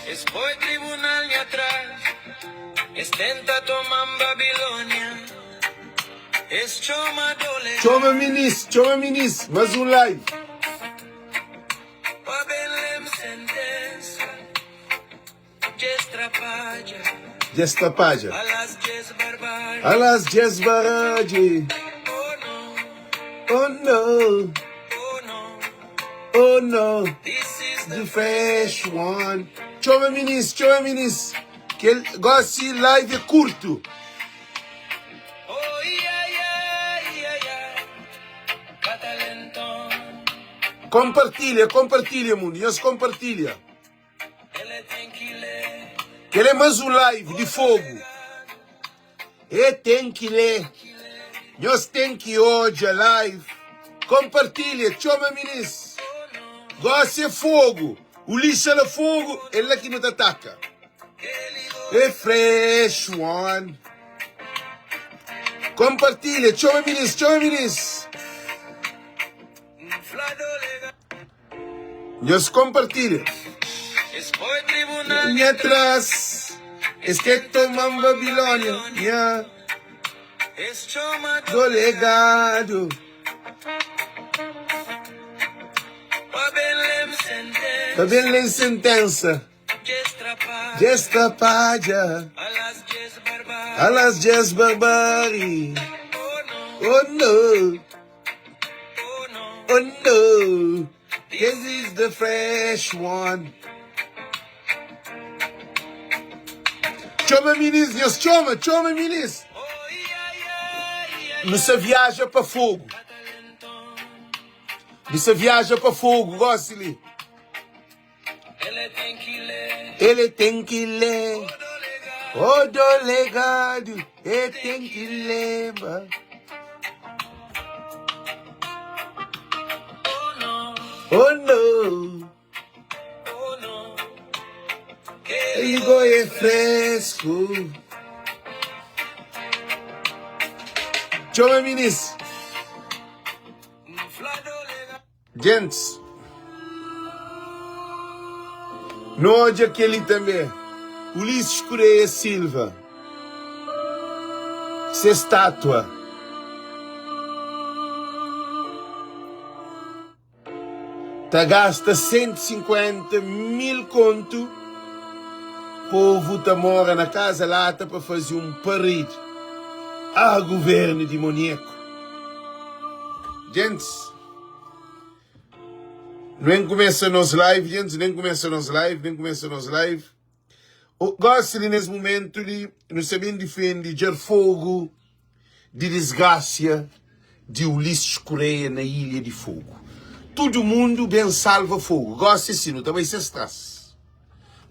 Estoy tribunal y atrás, estenta toman Babilônia, es choma dole. Choma minis, mais um live. Babelem sentença, gestrapaja, Destapaja. alas jes barbari. Alas Jesbaraji. Oh no, Oh no, oh no, oh no. this is The the fresh one. Choma minis. Que ele gosta de live é curto. oh yeah, catalentón, Compartilha, mundo. Nós compartilha. ele tem que ler, Que ele é mais um live de fogo. E tem que ler. Nós tem que hoje a live. Compartilha, chama minis. Gosta de fogo. O lixo é fogo, ele é que não te ataca. É fresh one. Compartilha, chama minis. fladolega, Nós compartilha. estoy tribunal E atrás, que tomam Babilônia. Yeah. es choma Do legado. Babelem sentença, Também lê sentença. gestrapaja, Destapaja. alas jes barbari. Alas Jes Barbari. Oh Oh no, no, oh no. This is the fresh one. Chama minis, Deus, chama minis. oh yeah, Você viaja para fogo. catalentón, Você viaja para fogo, goste-lhe. ele tem que ler, Ele tem que ler. dolega, O do legado, ele tem que lembrar. oh no, Oh no, que ele é fresco. Chama minis. fladolega, Gentes, no hoje aquele também, Ulisses Correia Silva, se estátua, tá gasta 150 mil conto, povo tá mora na casa lata para fazer um parede, governo demoníaco. Gentes, nem começa nos live, gente, nem começa nos live. Gosto de nesse momento de não saber defender de fogo, de desgraça de Ulisses Correia na Ilha de Fogo. Todo mundo bem salva fogo. Gosto assim, não também se estressa.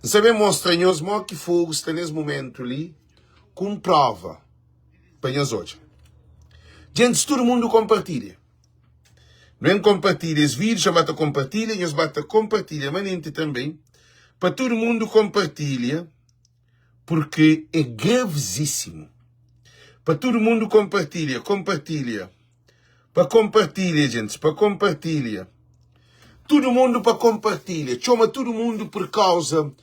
Não sabemos mostrar nós que fogo está nesse momento ali com prova para nós hoje. Gente, todo mundo compartilha. Não compartilha esse vídeo, já bata compartilha, nós bata compartilha, mas nem também, para todo mundo compartilha, porque é gravíssimo. Para todo mundo compartilha, para compartilha, gente, para compartilha. Todo mundo para compartilha, chama todo mundo por causa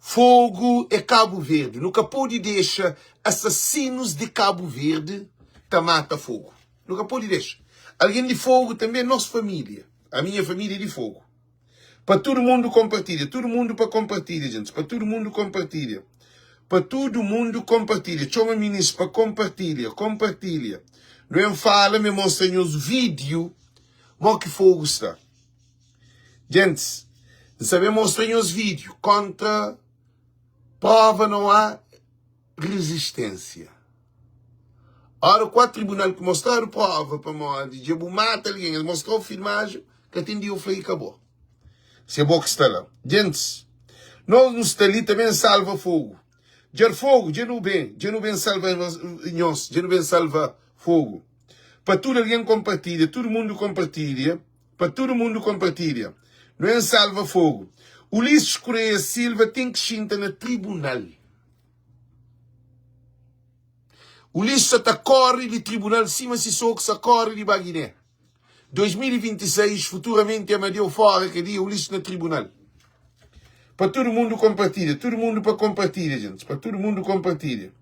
fogo é Cabo Verde. Nunca pode deixar assassinos de Cabo Verde tá mata fogo. Nunca pode deixar. Alguém de fogo também é nossa família. A minha família é de fogo. Para todo mundo compartilha. Todo mundo para compartilha, gente. Para todo mundo compartilha. Para todo mundo compartilha. Chama ministro para compartilha. Não fala, me mostra os vídeos. Como que fogo está. Gente, sabemos mostrar os vídeos. Contra prova não há resistência. Ora, o tribunal que mostraram prova para nós, de Jebu mata alguém, eles mostraram filmagem, que atendia o flei e acabou. Se é bom que está lá. Gente, nós não está ali também salva fogo. Já fogo, já não bem salva nós, já não bem salva fogo. Para tudo alguém compartilha, todo mundo compartilha, para todo mundo compartilha. Não é salva fogo. Ulisses Correia Silva tem que sentar no tribunal. Ulisses está corre de tribunal, cima se soco, se corre de Baguiné. 2026, futuramente, Amadeu fora, que dia o lixo no tribunal. Para todo mundo compartilha. Todo mundo para compartilhar, gente. Para todo mundo compartilha.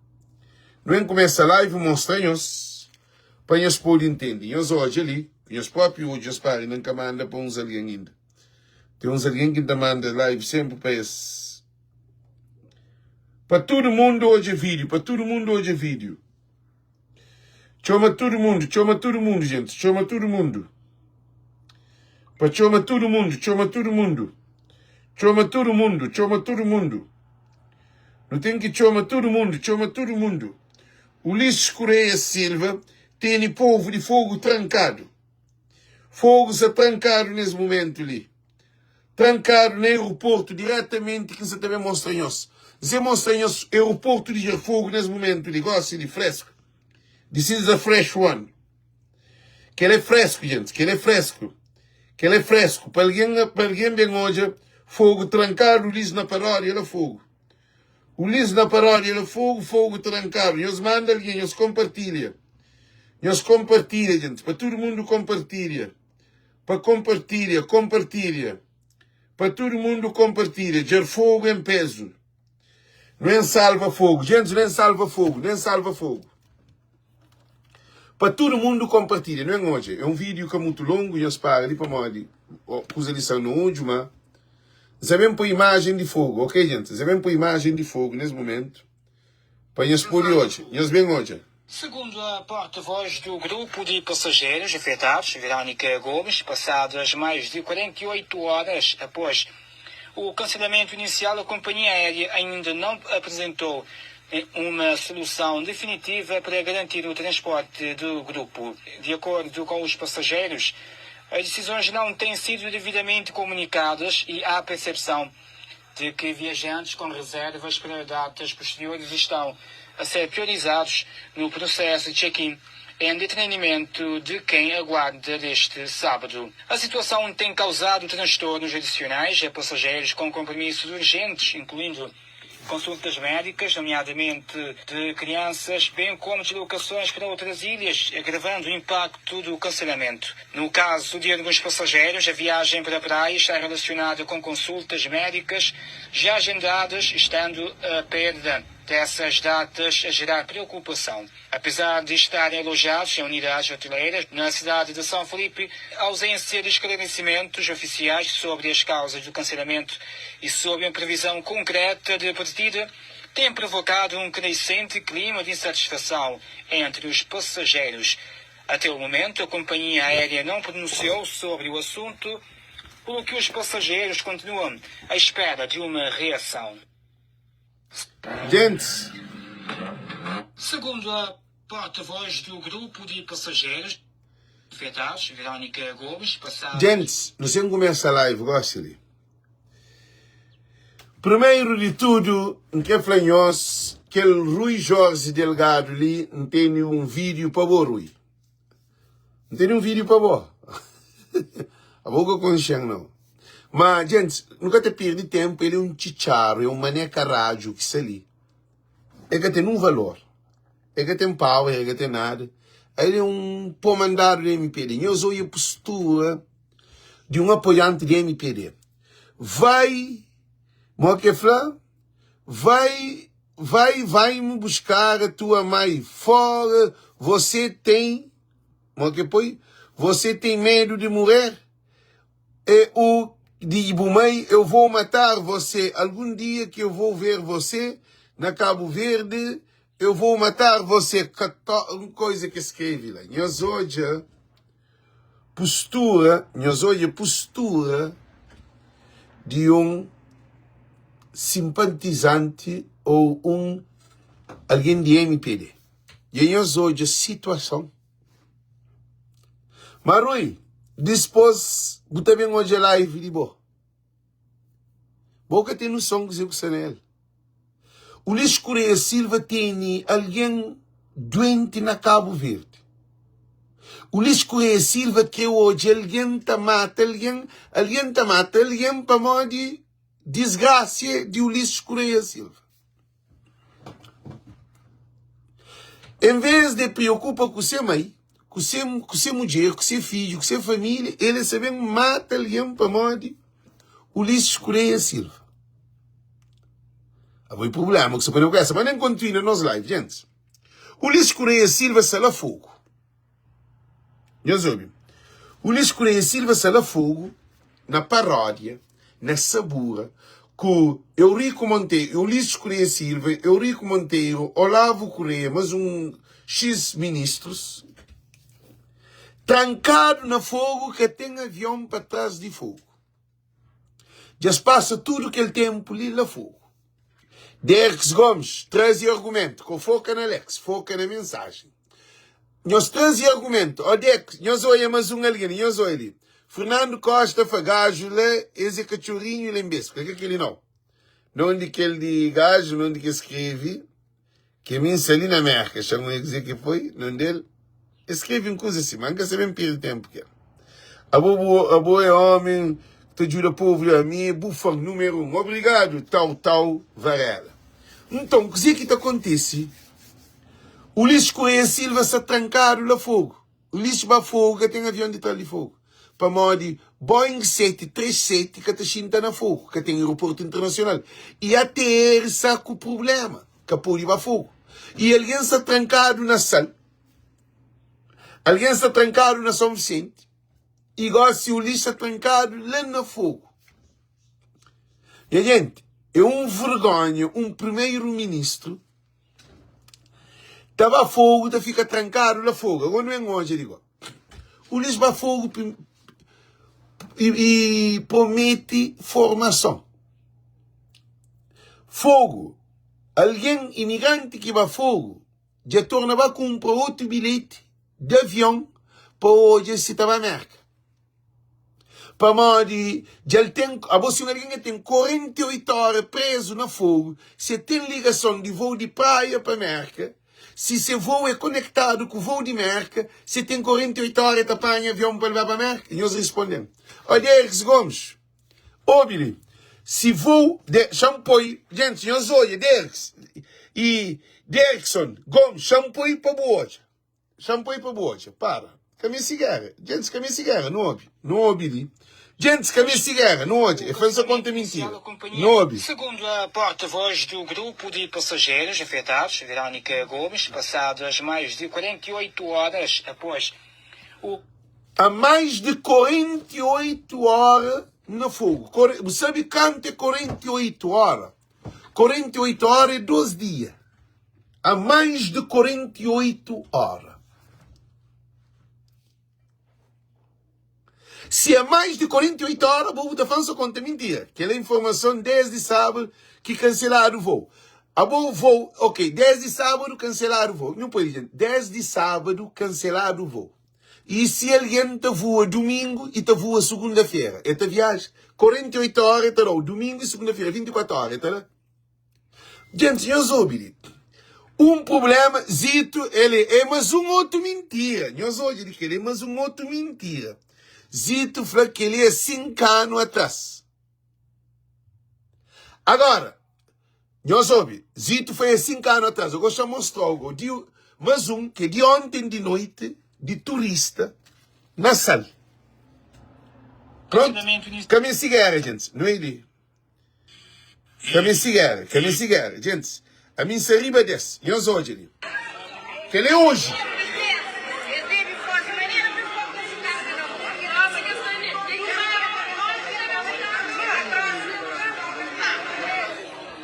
Não começa a live, mostra-nos. Para nós poder entender. Nós hoje ali, nós próprios hoje, nós parem, não manda para uns alguém ainda. Tem uns alguém que manda live sempre para esse. Para todo mundo hoje é vídeo. Para todo mundo hoje é vídeo. Chama todo mundo, gente. Chama todo mundo. Para chama todo mundo, chama todo mundo. Chama todo mundo, chama todo mundo. Não tem que chama todo mundo, chama todo mundo. Ulisses Correia Silva tem povo de fogo trancado. Fogo se trancado nesse momento ali. Trancado no aeroporto diretamente que você também mostra-nos. Você mostra-nos aeroporto de fogo nesse momento ali. Gosta de fresco. This is the fresh one. Que ele é fresco, gente. Que ele é fresco. Que ele é fresco. Para alguém bem hoje, fogo trancado, Ulisses na paródia, ele é fogo. Ulisses na paródia, ele é fogo, fogo trancado. Nós manda alguém, nós compartilha. Nós compartilha, gente. Para todo mundo compartilha. Para compartilha. Para todo mundo compartilha. Ger fogo em peso. Não é salva fogo. Gente, não é salva fogo. Não é salva fogo. Para todo mundo compartilha. Não é hoje. É um vídeo que é muito longo. Nós para ali para morrer. Pus a lição no hoje, mas... Você vem por imagem de fogo. Ok, gente? Você vem por imagem de fogo nesse momento. Para nós pôr hoje. Nós vem hoje. Segundo a porta-voz do grupo de passageiros afetados, Verônica Gomes, passadas mais de 48 horas após o cancelamento inicial, a companhia aérea ainda não apresentou uma solução definitiva para garantir o transporte do grupo. De acordo com os passageiros, as decisões não têm sido devidamente comunicadas e há percepção de que viajantes com reservas para datas posteriores estão a ser priorizados no processo de check-in em detrimento de quem aguarda deste sábado. A situação tem causado transtornos adicionais a passageiros com compromissos urgentes, incluindo consultas médicas, nomeadamente de crianças, bem como deslocações para outras ilhas, agravando o impacto do cancelamento. No caso de alguns passageiros, a viagem para a praia está relacionada com consultas médicas já agendadas, estando a perda dessas datas a gerar preocupação. Apesar de estarem alojados em unidades hoteleiras na cidade de São Felipe, a ausência de esclarecimentos oficiais sobre as causas do cancelamento e sobre a previsão concreta de partida tem provocado um crescente clima de insatisfação entre os passageiros. Até o momento, a companhia aérea não pronunciou sobre o assunto, pelo que os passageiros continuam à espera de uma reação. Gente. Segundo a porta-voz do grupo de passageiros afetados, Verônica Gomes, passada... Gente, não sei como começa a live, gosta ali. Primeiro de tudo, não quer falar nós, que o Rui Jorge Delgado ali não tem um vídeo para o Rui. Não tem um vídeo para o A boca com não. Mas, gente, nunca te perde tempo, ele é um chicharo, é um maneca rádio que se ali. É que tem um valor. É que tem power, é que tem nada. Ele é um comandado do MPD. Eu sou a postura de um apoiante do MPD. Vai me buscar a tua mãe fora. Você tem medo de morrer? Digo, mãe, eu vou matar você. Algum dia que eu vou ver você na Cabo Verde, eu vou matar você. Uma coisa que escreve lá. Nós hoje postura de um simpatizante ou alguém de MPD. E nós hoje situação. Mas, Rui, depois, eu também hoje live de boa. Boca tem noção que você nele. O Ulisses Correia Silva tem alguém doente na Cabo Verde. O Ulisses Correia Silva que hoje alguém tá mata alguém para modo de desgraça de Ulisses Correia Silva. Em vez de preocupar com você, mãe, com seu mulher, com seu filho, com sua família, ele sabem mata alguém para morrer. Ulisses Correia Silva. Há um problema que se pode essa, mas nem continua nos live, gente. Ulisses Correia Silva sala fogo. Já sabe. Ulisses Correia Silva sala fogo na paródia, na sabura, com Eurico Monteiro, Ulisses Correia Silva, Eurico Monteiro, Olavo Correia, mas X ministros, trancado na fogo que tem avião para trás de fogo. Já se passa tudo aquele tempo ali na fogo. Derek Gomes traz argumento, com foca na Alex, foca na mensagem. Nós traz argumento, ó Derek, nós olhamos mais alguém, nós olhamos. Fernando Costa Fagajo, esse cachorrinho lá em Besco, que é aquele não. Não de aquele de gajo, não de que escreve, que me ali na América, chamam a dizer que foi, não dele. Escreve uma coisa assim, mas nunca sabem perder tempo que é. A boa é homem, te ajuda povo a mim, bufão número 1. Obrigado, tal, Varela. Então, o que acontece? Ulisses Correia Silva se trancaram lá fogo. Ulisses vai fogo, que tem avião de trás de fogo. Para modo Boeing 737, que está na fogo, que tem aeroporto internacional. E até ele saca o problema, que pode ir para fogo. E alguém está trancado na sala. Alguém está trancado na São Vicente. Igual se o Ulisses está trancado lá no fogo. E a gente, é vergonha, primeiro-ministro, estava a fogo, tá fica trancado na fogo. Agora não é hoje, eu digo. O Ulisses vai a fogo e promete formação. Fogo. Alguém imigrante que vai a fogo, já torna a comprar outro bilhete de avião para hoje se estava a América. Para modo, já ele tem, a você alguém tem 48 horas preso na fogo, se tem ligação de voo de praia para a América, se seu voo é conectado com o voo de América, se tem 48 horas de apanhar avião para levar para a América, e nós respondemos. Olha, Derek Gomes, Billy, se voo de shampoo, gente, nós olha, Derek e Derrickson, Gomes, shampoo para boa. Shampoo para boa, para. Caminho cigarra. Gente, caminho cigarra, não ouve. Gente, caminho cigarra, não ouve. É falsa conta mentira. Não ouve. Segundo a porta-voz do grupo de passageiros afetados, Verônica Gomes, passadas mais de 48 horas após o... Há mais de 48 horas no fogo. Você sabe quanto é 48 horas? 48 horas é 12 dias. Há mais de 48 horas. Se há mais de 48 horas, vou da falsa conta mentira. Que é a informação desde sábado que cancelaram o voo. O voo, ok, desde sábado cancelaram o voo. Não pode dizer, desde sábado cancelaram o voo. E se alguém te voa domingo e te voa segunda-feira, esta viagem, 48 horas, está lá, domingo e segunda-feira, 24 horas, está lá. Gente, eu soube. Problema, Zito, ele é mais outro mentira. Eu soube que ele é mais outro mentira. Zito falou que ele é 5 anos atrás. Agora, eu soube, Zito foi há 5 anos atrás. Eu gosto de mostrar algo. Mas que de ontem de noite, de turista, na sala. Pronto? Caminho cigarra, gente. Não é ele? Caminho cigarra, gente. A mim se arriba desse. Eu sou hoje. Que ele é hoje.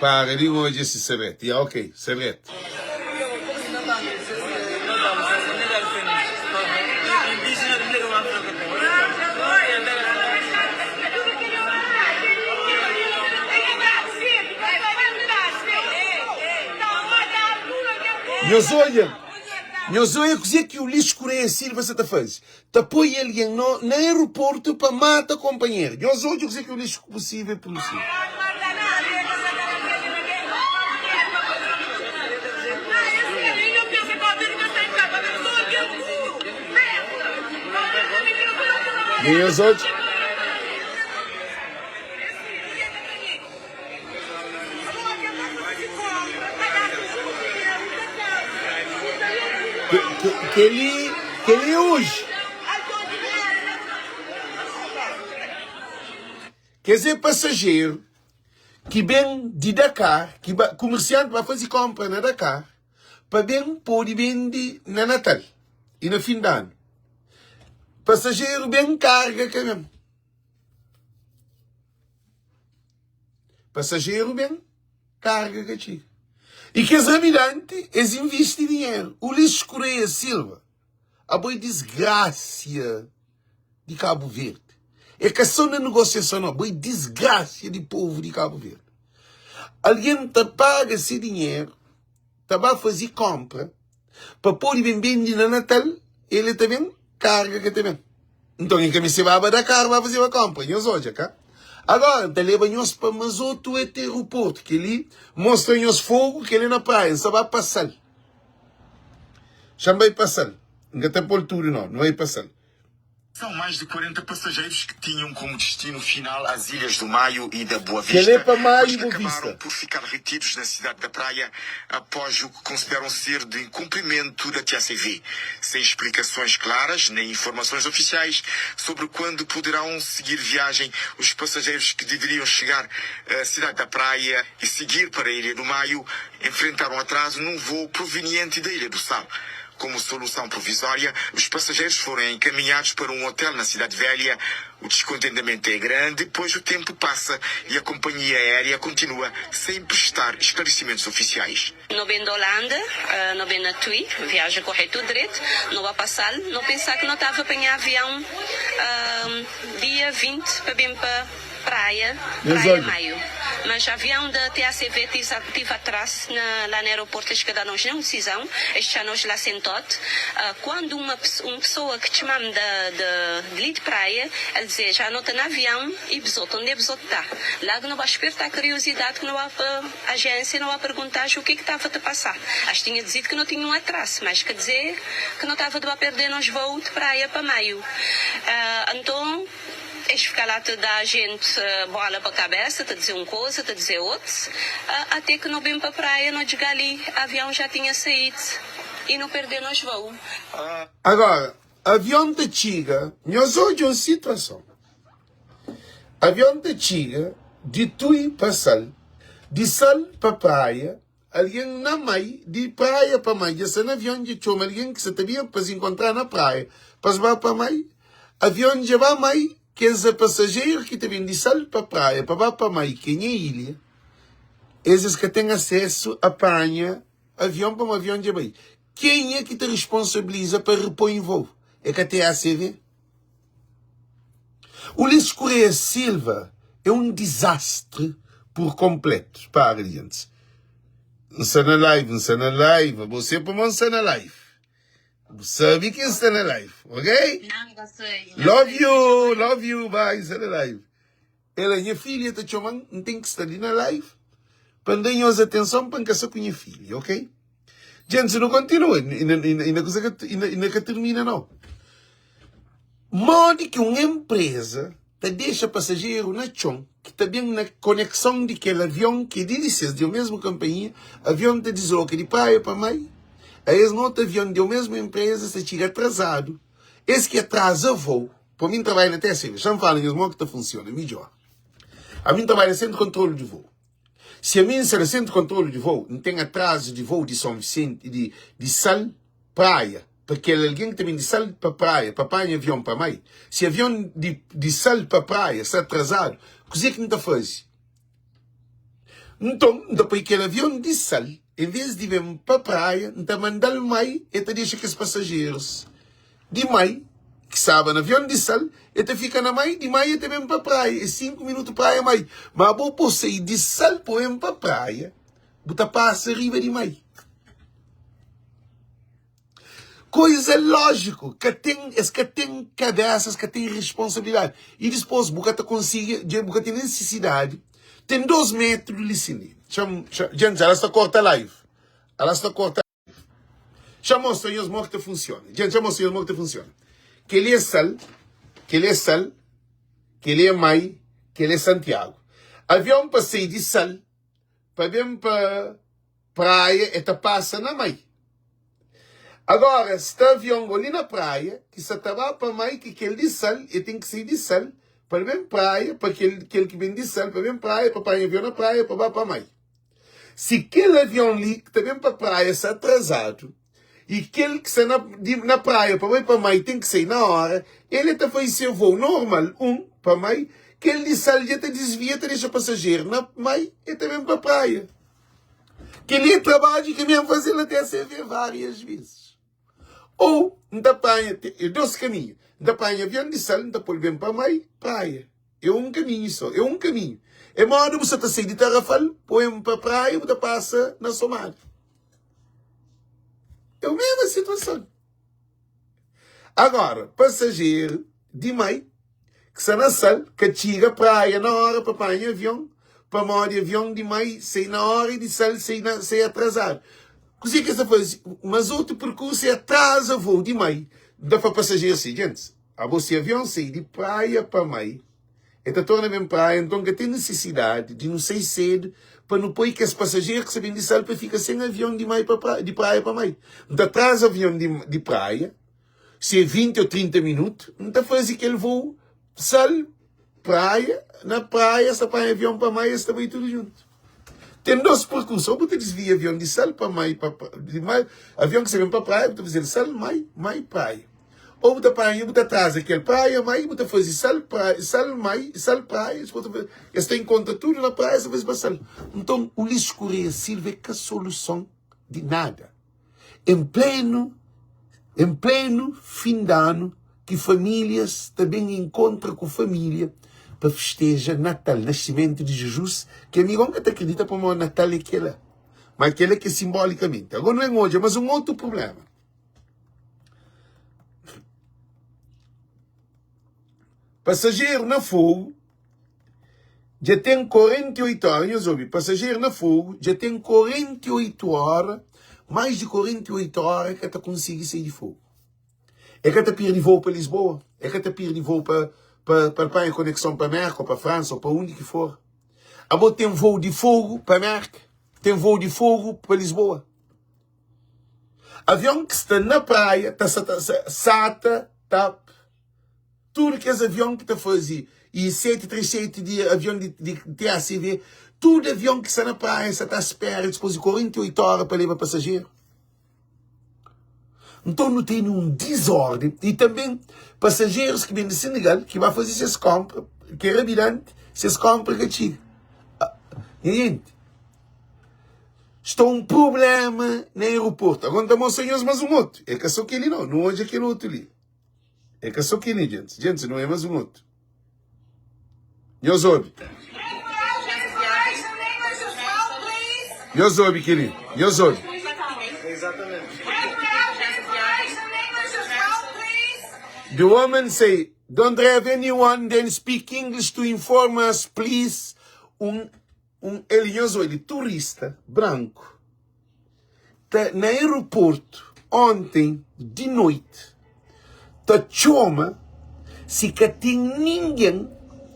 Para, digo hoje esse serrete. Yeah, ok, serrete. Nós olha coisa que o Ulisses Correia Silva se te faz. Te põe alguém no aeroporto para matar companheiro. Nós olha coisa que o Ulisses possível. E os outros? Que ele que ele é hoje. Quer dizer, passageiro que vem de Dakar, que comerciante vai fazer compra na Dakar, para bem pode vender na Natal e no fim de ano. Passageiro bem carga que mesmo. Passageiro bem carga que ti. E que os habitantes, eles investem dinheiro. O Luís Correia Silva, a boa desgraça de Cabo Verde. É questão de negociação, não. Boa desgraça de povo de Cabo Verde. Alguém te paga esse dinheiro, te vai fazer compra, para poder vender na Natal, ele também carga que também. Então, em que você vai da carga, vai fazer a compra. E hoje, cá. Agora, te leva-nos para mais outro aeroporto, que ele mostra-nos fogo, que ele na praia, só vai passar. Já vai passar. Não tem por tudo, não vai passar. São mais de 40 passageiros que tinham como destino final as Ilhas do Maio e da Boa Que Vista, ele é para Maio e mas que Boa acabaram Vista. por ficar retidos na cidade da Praia após o que consideram ser de incumprimento da TACV, sem explicações claras nem informações oficiais sobre quando poderão seguir viagem os passageiros que deveriam chegar à cidade da Praia e seguir para a Ilha do Maio enfrentaram atraso num voo proveniente da Ilha do Sal. Como solução provisória, os passageiros foram encaminhados para um hotel na Cidade Velha. O descontentamento é grande, pois o tempo passa e a companhia aérea continua sem prestar esclarecimentos oficiais. Não vem da Holanda, não vem na TUI, viagem correto direito, não vai passar, não pensar que não estava a apanhar avião dia 20 para vir para Praia Maio. Mas avião da TACV tive atrás lá no aeroporto, eles cada nós não decisão, este ano lá sentado. Quando uma pessoa que chamamos de praia, ele dizia, já não está no avião e besoto, onde é besoto está? Logo não vai despertar a curiosidade, que não vai a agência, não vai perguntar o que estava a passar. Acho que tinha dizido que não tinha um atraso, mas quer dizer que não estava a perder nos voos de praia para maio. Então, eles ficam lá a dar a gente bola para a cabeça, a dizer uma coisa, a dizer outra, até que não vem para a praia, não diga ali, o avião já tinha saído e não perdeu nos voos. Agora, avião de Chiga, nós hoje uma situação. Avião de Chiga, de Tui para Sal, de Sal para praia, alguém na Mai, de praia para Mai, já no avião de Choma, alguém que se devia para se encontrar na praia, para Mai, avião de vai Mai, que é passageiro que vem de Sal para praia, para Mai, que é ilha, esses que têm acesso a apanha avião para um avião de Bahia. Quem é que te responsabiliza para repor em voo? É que a TACV? O Luís Correia Silva é um desastre por completo. Para, gente. Não está na live. Você para não está na live. Sabe que está na live, ok? Love you, bye, está na live. Ela, minha filha, está chamando, não tem que estar ali na live. Para dar atenção para que com minha filha, ok? Gente, não continua, ainda que termina, não. Modo que uma empresa te deixa passageiro na chão, que está bem na conexão de aquele avião que dirige de mesma companhia, avião te desloca de praia para Mai. Aí esse outro avião da mesma empresa se chega atrasado. Esse que atrasa voo, para mim trabalha na TSV, já me falam que está funciona melhor. A mim trabalha centro de controle de voo. Se a mim será centro de controle de voo, não tem atraso de voo de São Vicente, de Sal, praia, porque alguém que também de Sal para praia, para apanhar avião para Mai. Se avião de Sal para praia está atrasado, o que é que não está fazendo? Então, depois que aquele avião de Sal, em vez de vir para a praia, não está mandando Mai, e está deixando que os passageiros de Mai, que sabem no avião de Sal, e fica na Mai, de Mai e vem para a praia, e 5 minutos para a Mai. Mas vou sair de Sal para ir para a praia, você passa arriba de Mai. Coisa lógica, que tem cabeças, que tem responsabilidade. E depois, você tem necessidade, tem 2 metros de licencia. Gente, ela está corta a live. Já mostrei os modos que funciona. Gente, já mostrei os modos que funciona. Que ele é Sal, que ele é Mai, que ele é Santiago. Avião para sair de Sal, para vir para praia, e passa na Mai. Agora, se está avião ali na praia, que se estava para mais que aquele de sal, e tem que sair de sal, para bem praia, para aquele que vem de sal, para bem praia, para parar avião na praia, para mais. Se aquele avião ali, que está bem para a praia, está atrasado, e aquele que está na praia, para bem para mais, tem que sair na hora, ele está fazendo seu voo normal, para mais, que ele de sal já te desvia, te deixa passageiro, na mais, e também para a praia. Que ele trabalha que mesmo fazer até a CV várias vezes. Ou, não apanha, dois caminhos. Não apanha avião de sal, não pode bem para mais, praia. É um caminho só, é um caminho. É modo você está saindo de Tarrafal, põe para a praia, você passa na Somália. É a mesma situação. Agora, passageiro de meio, que está na sal, que chega a praia na hora para apanhar avião, para modo de avião de meio, sair na hora e de sal, sair atrasado. Coisa que essa faz, mas outro percurso é atrasa voo de meio. Dá para passageiro assim, gente. A você avião sair de praia para meio. Então torna bem praia, então que tem necessidade de não sair cedo para não pôr que os passageiros que sabem de sal para ficar sem avião de meio de praia para meio. Então atrasa avião de praia, se é 20 ou 30 minutos, então faz aquele voo sal, praia, na praia, se apanha avião para meio, está bem tudo junto. Tem dois percursos, ou você desvia avião de sal para meio, avião que você vem para praia, você fazer sal, meio, praia. Ou você apanha, você atrasa aquele praia, meio, você faz sal, praia, você está em conta tudo na praia, você faz para sal. Então, o lixo Correia Silva é que a solução de nada. Em pleno fim de ano, que famílias também encontram com família para festejar Natal, nascimento de Jesus, que amigo que acredita para o Natal é aquela. Mas aquela que é simbolicamente. Agora não é hoje, mas um outro problema. Passageiro na fogo já tem 48 horas, passageiro na fogo já tem 48 horas, mais de 48 horas que está conseguindo sair de fogo. É que está perdendo voo para Lisboa, é que está perdendo voo para a conexão para Merck, ou para França, ou para onde que for. Agora tem voo de fogo para Merck, tem voo de fogo para Lisboa. Avião que está na praia, SATA, TAP, tudo que é avião que está fazendo, e 737 de avião de TACV, tudo avião que está na praia, está à espera, depois de 48 horas para levar passageiro. Então não tem nenhum desordem. E também passageiros que vêm de Senegal, que vão fazer essas compras, que é rapidamente, essas compras que chegam. Gente, está um problema no aeroporto. Agora estamos senhores, mas um outro. É que só aquele não hoje aquele outro ali. É que só aquele, gente. Gente, não é mais um outro. Eu soube. Eu soube, querido. Eu soube. Exatamente. The woman say, don't have anyone then speak English to inform us, please. Ele turista branco, tá no aeroporto ontem de noite, tá chama se que tem ninguém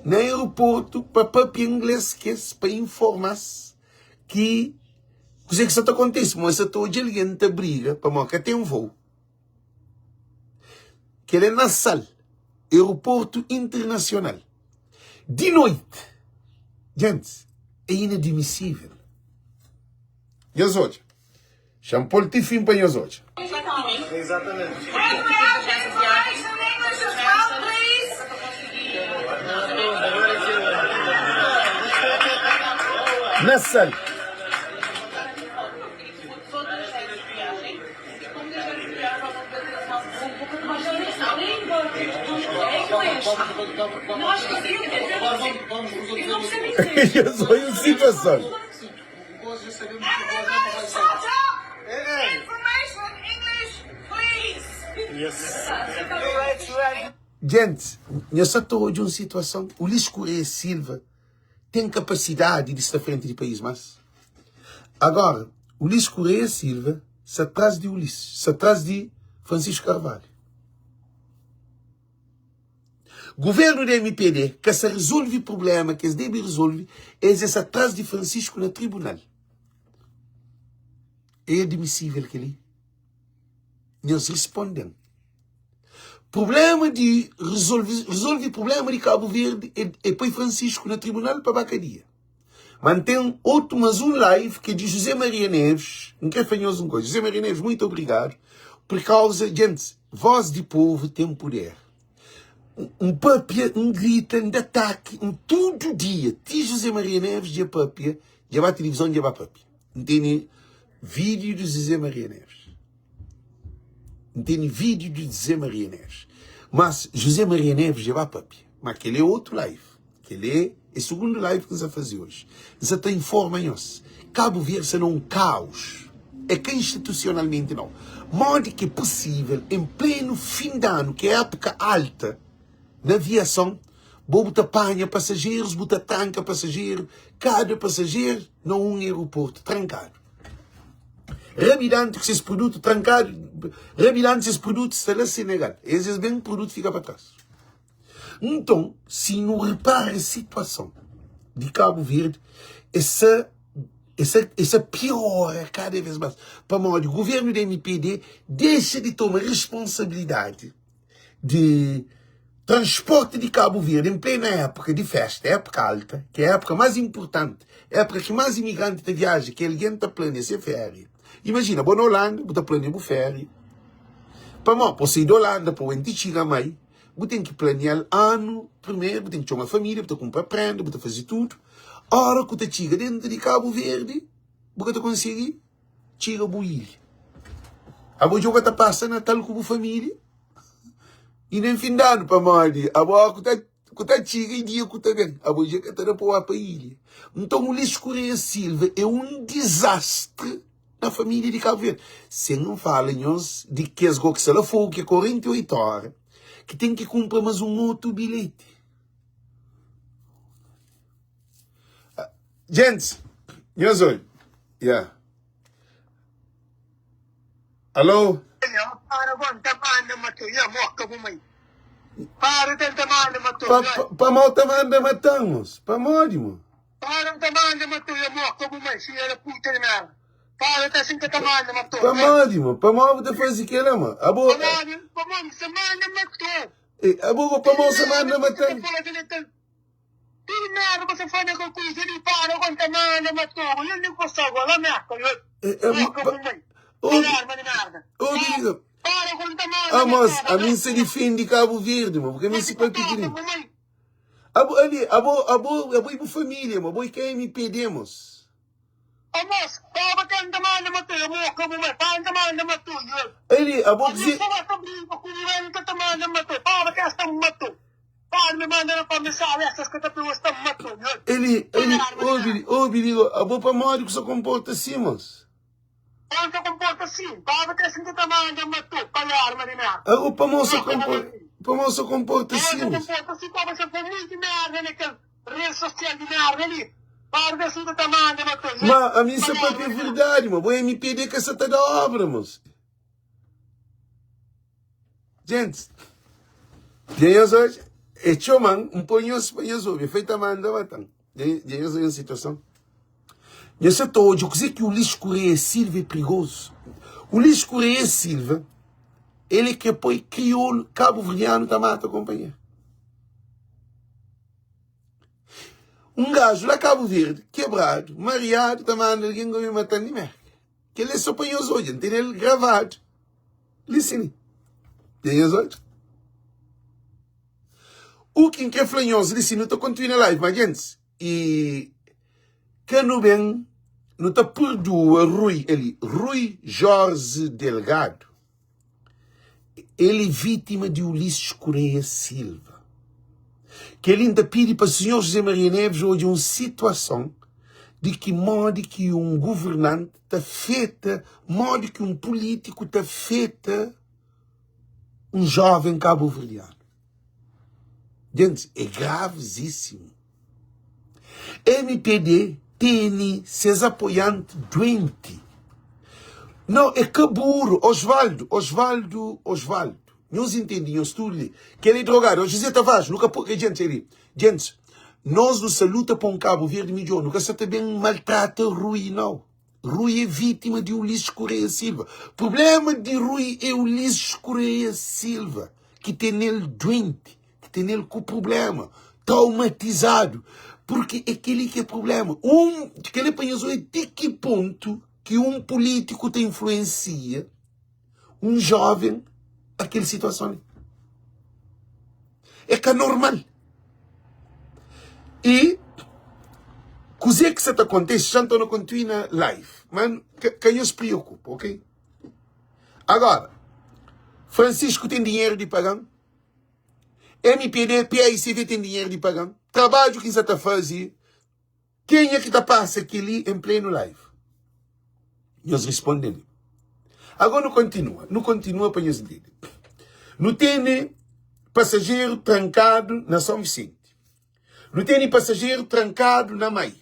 no aeroporto para papiar inglês que para informar que coisa que isso acontece, mas eu estou de alguém tá briga para mostrar que tem um voo. Que ele é na sala, aeroporto internacional, de noite. Gente, é inadmissível. E as outras? Champol te fim para as outras. Exatamente. Na sala. Eu sou em situação. Gente, eu só estou de uma situação. O Luís Correia Silva tem capacidade de estar à frente do país, mas agora, o Luís Correia Silva se atrás de Ulisses, se atrás de Francisco Carvalho. Governo da MPD, que se resolve o problema, que se deve resolver, é esse atrás de Francisco no tribunal. É admissível que ele. nós respondemos. Problema de resolve problema de Cabo Verde é põe Francisco no tribunal para Bacadia. Mantém outro, mas um live que é de José Maria Neves, não quer fazer uma coisa. José Maria Neves, muito obrigado, por causa, gente, voz de povo tem poder. Papia, grita, de ataque, todo dia. Ti José Maria Neves, de papia, já vai à televisão, já vai papia. Entende? Vídeo de José Maria Neves. Entende? Vídeo de José Maria Neves. Mas José Maria Neves já vai papia. Mas aquele é outro live. Aquele é o segundo live que nós vamos fazer hoje. Nós até informa-nos. Cabo Verde não é um caos. É que institucionalmente não. Modo que é possível, em pleno fim de ano, que é época alta, na aviação, botar panha passageiros, botar tanca passageiro, cada passageiro num aeroporto trancado. Rapidamente que esse produto trancado, rapidamente esse produto está no Senegal. Esses bem o produto fica para trás. Então, se não repara a situação de Cabo Verde, essa piora cada vez mais. Para modo, o governo da MPD deixa de tomar responsabilidade de transporte de Cabo Verde em plena época de festa, época alta, que é a época mais importante, a época que mais imigrantes te viajam, que alguém está planejando ser férias. Imagina, vou na Holanda, vou planejar férias. Para sair da Holanda, para onde chega mais, vou ter que planear ano primeiro, vou ter que ter uma família, vou ter que comprar prenda, vou ter que fazer tudo. A hora que você chega dentro de Cabo Verde, você consegue chegar a ilha. A você vai passar Natal com a família. E nem fim de ano, para morrer. A você chega e dia que você vem. A você vai para a ilha. Então, o Luís Correia Silva é um desastre na família de Cabo Verde. Se não falam-nos de que as que se lá for, que é 48 horas, que tem que comprar mais um outro bilhete. Gente, meus olhos. Yeah. Alô? Para mal também matamos. Para módimo. Para mal de fazer que lá, mano. A boa para mal semana matamos. Mas a mim se defende Cabo Verde, mano, porque a mim se pode pedir. A família, mano, a quem me pedimos. Ele, a boa dizer. Ele, ouve, a boa para morrer que se comporta assim, mas. Quanto comporta assim? Para que assim que também anda matou, calhar, marina. A para moça comporta assim. Comporta assim, como se for muito merda naquela rede social de merda ali. Para que assim que também anda matou. Mas a mim isso é verdade, mas vou me pedir que essa está da obra, mas. Gente, já hoje, é choman, punho ouve, feita manda batang. Já hoje é situação. Eu sei todo, eu sei que o Luís Correia Silva é perigoso. O Luís Correia Silva, ele que depois criou Cabo Verdeano da Mata Companhia. Um gajo lá Cabo Verde, quebrado, mareado, também alguém vai matar nem merda. Que ele só põe os olhos, tem ele gravado. Listen. Tem os olhos. O que é flanhoso, listen, não estou continuando a live, mas gente, e que não vem, não está perdoa Rui Jorge Delgado. Ele é vítima de Ulisses Correia Silva. Que ele ainda pede para o senhor José Maria Neves hoje uma situação de que modo que um governante está feita, modo que um político está feita um jovem cabo-verdiano. Gente, é gravíssimo. MPD tem seus apoiantes doentes. Não, é caburo. Osvaldo. Nós entendíamos tudo. Que ele é drogado. O José Tavares, nunca pouca gente ali. Gente, nós nos luta para um Cabo Verde melhor. Nunca se também maltrata Rui, não. Rui é vítima de Ulisses Correia Silva. O problema de Rui é Ulisses Correia Silva, que tem nele doente, que tem nele com problema, traumatizado. Porque é aquele que é problema. Que ele apanhou até que ponto que um político te influencia um jovem aquela situação. É que é normal. E coisa que isso acontece, já não continua live. Mas que eu se preocupo, ok? Agora, Francisco tem dinheiro de pagar? MPD, PAICV tem dinheiro de pagar? Trabalho que você está fazendo? Quem é que está passando aqui em pleno live? Nós respondemos. Agora não continua para nós entender. Não tem passageiro trancado na São Vicente. Não tem passageiro trancado na Mai.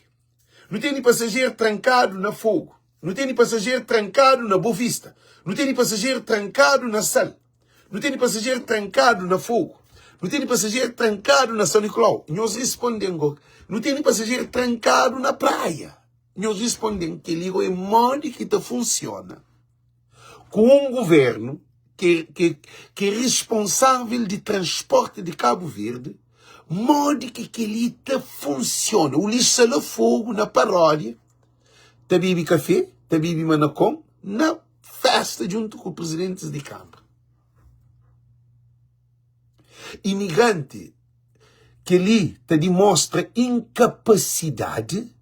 Não tem passageiro trancado na Fogo. Não tem passageiro trancado na Boa Vista. Não tem passageiro trancado na Sal. Não tem passageiro trancado na Fogo. Não tem passageiro trancado na São Nicolau. Nós respondemos. Não tem passageiro trancado na praia. Nós respondemos que ele é modo que funciona com um governo que é responsável de transporte de Cabo Verde, modo que ele funciona. O lixo no fogo na paródia, tá bebe café, tá bebe manacom, na festa junto com os presidentes de Câmara. Imigrante que ali te demonstra incapacidade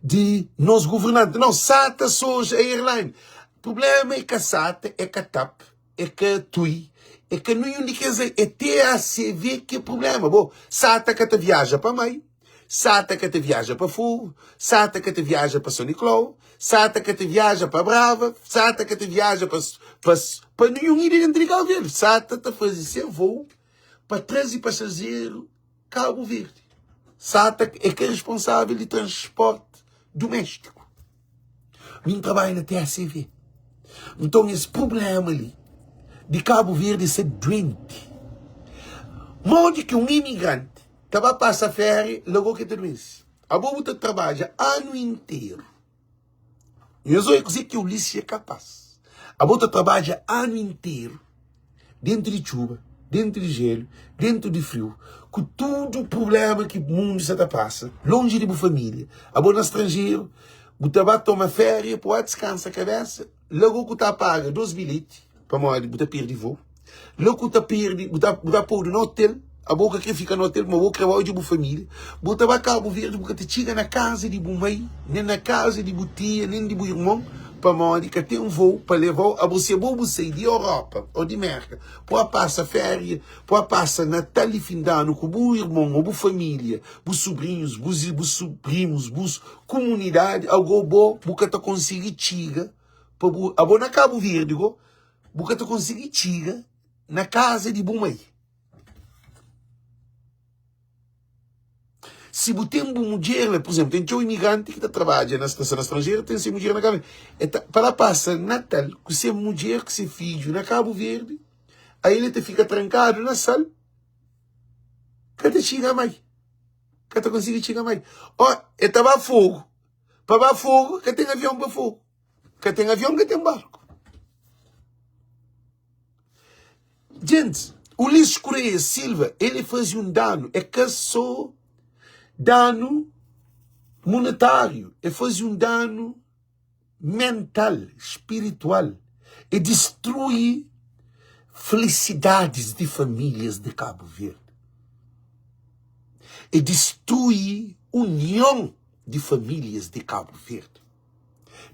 de nós governantes. Não, SATA, Soja, Airline. O problema é que a SATA, é que a TAP, é que a TUI, é que não é TACV que é problema. Bom, SATA que te viaja para Mai, SATA que te viaja para Fogo, SATA que te viaja para São Nicolau, SATA que te viaja para Brava, SATA que te viaja para nenhum dentro de Cabo Verde. SATA te faz seu voo para trazer passageiro Cabo Verde. SATA é que é responsável de transporte doméstico. Mim trabalho na TACV. Então esse problema ali de Cabo Verde ser doente. Modo que um imigrante estava a passar férias, logo que termina-se. A boa trabalha ano inteiro. E eu só dizer que o Ulisses é capaz. A boa trabalha ano inteiro, dentro de chuva, dentro de gelo, dentro de frio, com todo o problema que o mundo se passa, longe de boa família. A boa no estrangeiro, você vai tomar férias, pode descansar a cabeça, logo que você paga 2 bilhetes, para morrer, você perde voo. Logo que você perde, você pôr no hotel, a boca que fica no hotel, uma boca vai de boa família. Você vai a Cabo Verde, você chega na casa de boa mãe, nem na casa de boa tia, nem de boa irmão, para morrer, que tem um voo para levar a você, sair de Europa ou de América, pode passar férias, pode passar Natal e fim de ano com o irmão, ou boa família, os sobrinhos, os primos, os comunidade, algo bom, você consegue chegar, a boa na Cabo Verde, você consegue chegar na casa de boa mãe. Se você tem uma mulher, por exemplo, tem um imigrante que trabalha na estação estrangeira, tem uma mulher na Cabo Verde. Para passar Natal, com essa mulher, com seu filho na Cabo Verde, aí ele fica trancado na sala, que te chega mais. Que te consegue chegar mais. Ó, estava a fogo. Para fogo, que tem avião para fogo. Que tem avião, que tem barco. Gente, o Ulisses Correia Silva, ele fazia um dano. É que só dano monetário. Ele fazia um dano mental, espiritual. E destrui felicidades de famílias de Cabo Verde. E destrui união de famílias de Cabo Verde.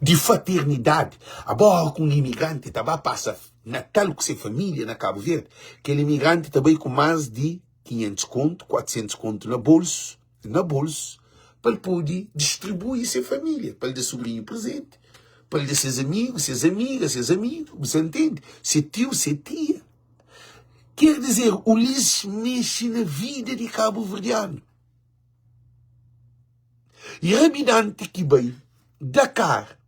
De fraternidade. Agora com um imigrante estava a passar Natal com sua família na Cabo Verde. Aquele imigrante também com mais de 500 conto, 400 conto na bolsa, para ele poder distribuir sua família, para ele dar sobrinho presente, para ele dar seus amigos, suas amigas, seus amigos, você entende? Seu tio, sua tia. Quer dizer, o Ulisses mexe na vida de Cabo Verdeano. E rapidamente que veio Dakar,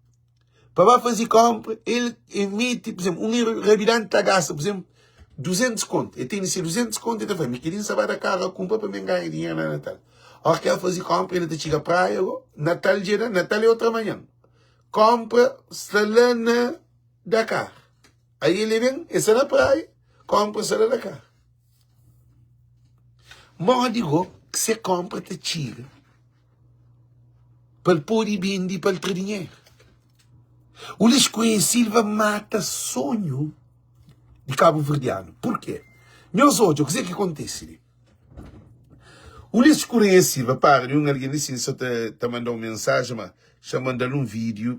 para fazer compra, ele emite, por exemplo, um rapidante está gasta, por exemplo, 200 conto. Ele tem esse 200 conto e ele fala, me queria saber da cara, compra para me ganhar dinheiro na Natal. A hora que ele fazer compra, ele chega à praia, Natal é outra manhã. compra lá na Dakar. Aí ele vem, essa na praia, compra lá na Dakar. Mas digo que você compra te tira para poder vender para o dinheiro. O Luís Correia Silva mata sonho de Cabo Verdeano. Por quê? Meus olhos, o que é que acontece? O Luís Correia Silva, para, alguém disse, só te mandou uma mensagem, mas chamando-lhe um vídeo,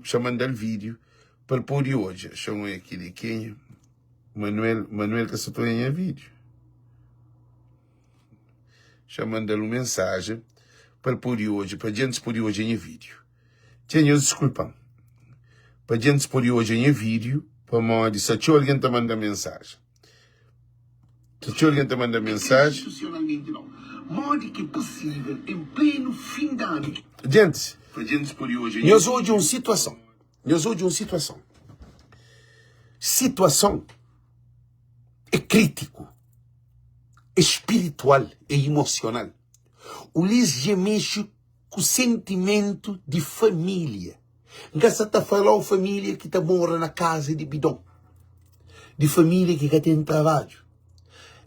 para pôr hoje. Chama aqui de quem? Manuel que se põe em vídeo. Chamando-lhe uma mensagem para pôr hoje, para gente pôr hoje em vídeo. Tinha desculpa. Para gente pôr hoje em vídeo, para modo, se alguém te manda mensagem. Se alguém te manda mensagem. Institucionalmente não. Modo que é possível, em pleno fim de ano. Gente, para gente pôr hoje em vídeo. Nós hoje uma situação. Situação é crítico, é espiritual, é emocional. O Luís já mexe com o sentimento de família. Você está falando de família que está mora na casa de bidão. De família que tem trabalho.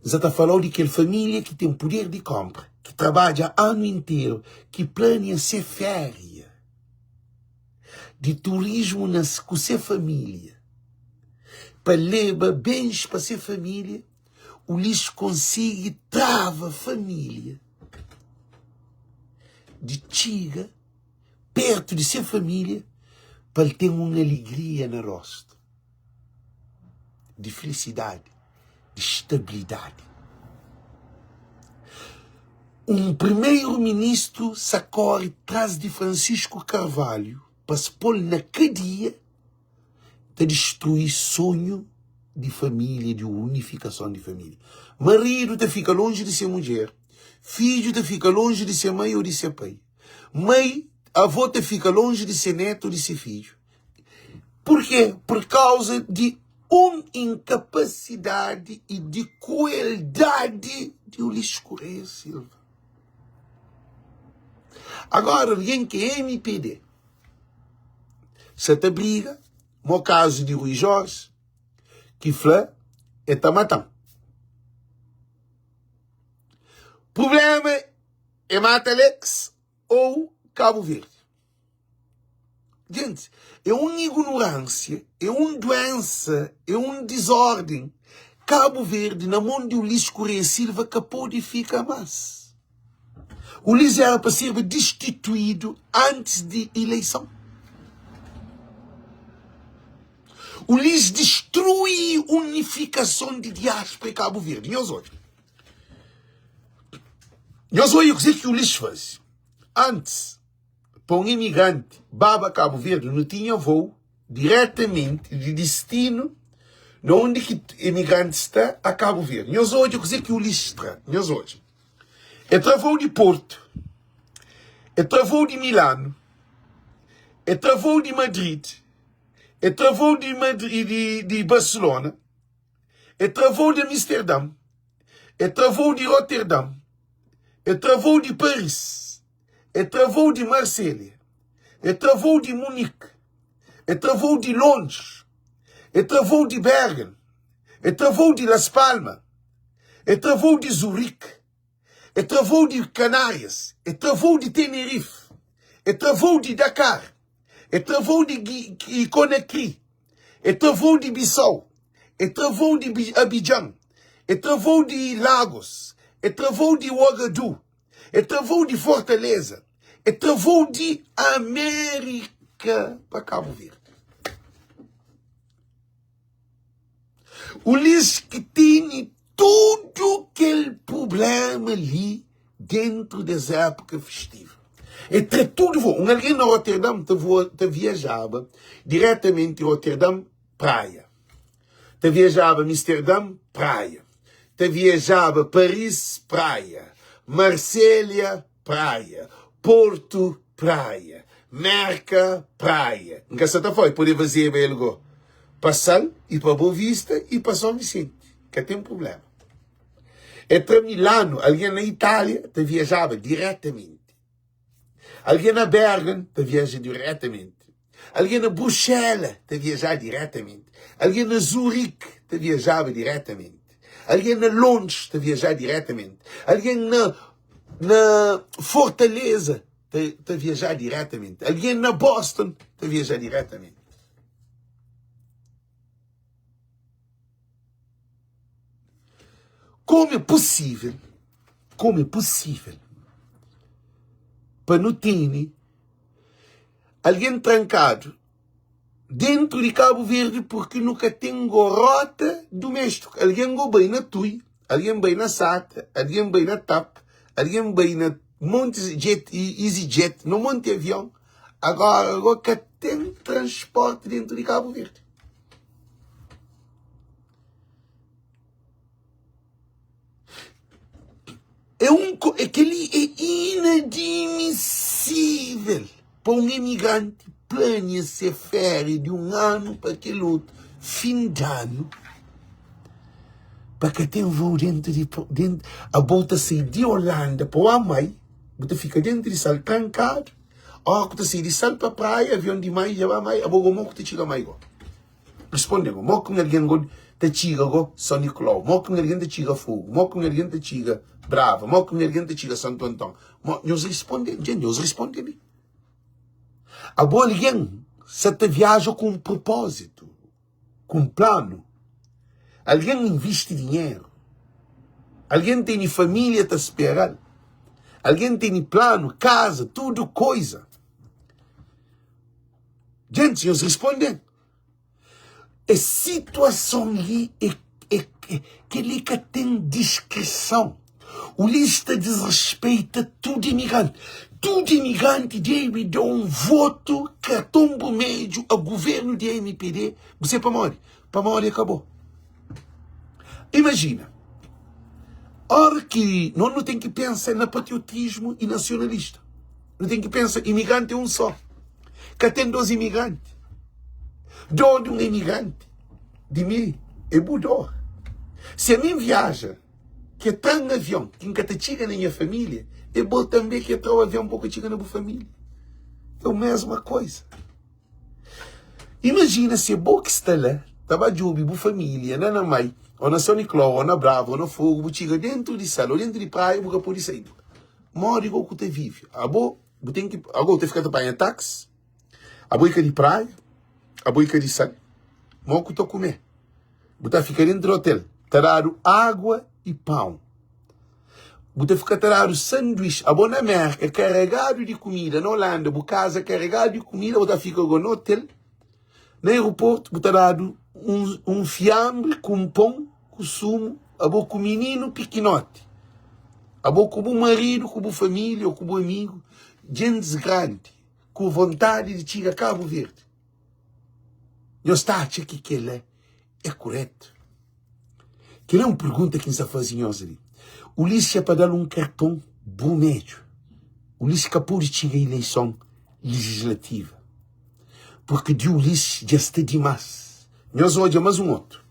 Você está falando de aquela família que tem poder de compra, que trabalha ano inteiro, que planeia ser férias. De turismo com sua família. Para levar bens para sua família, o Luís consegue travar família. De chega perto de sua família para ter uma alegria no rosto, de felicidade, de estabilidade. Um primeiro-ministro corre atrás de Francisco Carvalho para se pôr na cadeia de destruir sonho de família, de unificação de família. Marido te fica longe de ser mulher. Filho te fica longe de ser mãe ou de ser pai. Mãe, avô te fica longe de ser neto ou de ser filho. Por quê? Por causa de uma incapacidade e de crueldade de Luís Correia Silva. Agora, alguém que é MPD, se te briga, no caso de Rui Jorge, que fala é tamatão. Problema é Mata-Lex ou Cabo Verde. Gente, é uma ignorância, é uma doença, é uma desordem. Cabo Verde, na mão de Luís Correia Silva, que pode ficar mais. O Luís era para ser destituído antes de eleição. O Luís destrui a unificação de diáspora em Cabo Verde. Nós olhamos o que o Luís faz. Antes, para um imigrante, baba Cabo Verde, não tinha voo diretamente de destino de onde que o imigrante está a Cabo Verde. Nós olhamos o que o Luís trata. Nós olhamos. É travou de Porto. É travou de Milano. É travou de Madrid. É travou de Barcelona. É travou de Amsterdã. É travou de Roterdão. É travou de Paris. É travou de Marselha. É travou de Munique. É travou de Londres. É travou de Bergen. É travou de Las Palmas. É travou de Zurique. É travou de Canárias. É travou de Tenerife. É travou de Dakar. É travou de Conakry. É travou de Bissau. É travou de Abidjan. É travou de Lagos. É travou de Ouagadougou. É travou de Fortaleza. É travou de América para Cabo Verde. O Luís que tem tudo aquele problema ali dentro das épocas festivas. Entre tudo, alguém na Roterdão te viajava diretamente Roterdão, praia. Te viajava Amsterdã, praia. Te viajava Paris, praia. Marselha, praia. Porto, praia. Merca, praia. Nunca se foi, poder fazer algo. Passar e para Boa Vista e para São Vicente, que tem um problema. Entre Milano, alguém na Itália, te viajava diretamente. Alguém na Bergen, te viaja diretamente. Alguém na Bruxelas está a viajar diretamente. Alguém na Zurique está a viajar diretamente. Alguém na Londres está a viajar diretamente. Alguém na Fortaleza está a viajar diretamente. Alguém na Boston está a viajar diretamente. Como é possível para não ter alguém trancado dentro de Cabo Verde porque nunca tem rota doméstica? Alguém bem na TUI, alguém bem na SATA, alguém bem na TAP, alguém bem na Montejet e EasyJet, no monte avião. Agora que tem transporte dentro de Cabo Verde. Aquele é inadmissível para um imigrante planear férias de um ano para aquele outro fim de ano, para que tenha um voo dentro a volta sair de Holanda para o Amai, você fica dentro de sal trancado, a hora que você sair de sal para a praia, avião de mais, já vai mais, a boca moco te chega mais. Responde, moco com alguém te chega São Nicolau, moco com alguém te chega Fogo, moco com alguém te chega Brava, moco com alguém te chega Santo Antão. Nós respondemos, gente, nós respondemos. A boa alguém se te viaja com um propósito, com um plano. Alguém investe dinheiro. Alguém tem família a esperar. Alguém tem plano, casa, tudo coisa. Gente, nós respondemos. A situação ali é que ele tem discrição. O lista desrespeita tudo imigrante. Tudo imigrante deve dar um voto catombo médio ao governo de MPD. Você para morrer acabou. Imagina. Hora que não tem que pensar no patriotismo e nacionalista. Não tem que pensar, imigrante é um só. Que tem 2 imigrantes. Dó de um imigrante. De mim, é budor. Se a mim viaja, que está no avião, que nunca te chega na minha família, é bom também que está o avião pouco chega na minha família. É a mesma coisa. Imagina se é bom que está lá, estava de boa família, na mãe, ou na São Nicolau, ou na Brava, ou na Fogo, chega dentro de sala, ou dentro de praia, você pode sair. Mora igual que você vive. Agora, você tem que ficar de banho táxi, a boica de praia, a boica de sal, mal que você comer. Você fica dentro do hotel, terá água e pão. Você fica terá sanduíche, a boa na América, carregado de comida, na Holanda, você casa carregado de comida, você fica no hotel, no aeroporto, você terá um fiambre com pão, com sumo, a boa com menino pequenote, a boa com o marido, com a família, ou com o amigo, gente grande, com vontade de chegar a Cabo Verde. Eu estou achando que ele é correto. Que não pergunta quem está fazendo ali. O Ulisses é para dar um cartão bom médio. O Ulisses acabou de chegar à eleição legislativa. Porque de Ulisses já está demais. Nós hoje é mais um outro.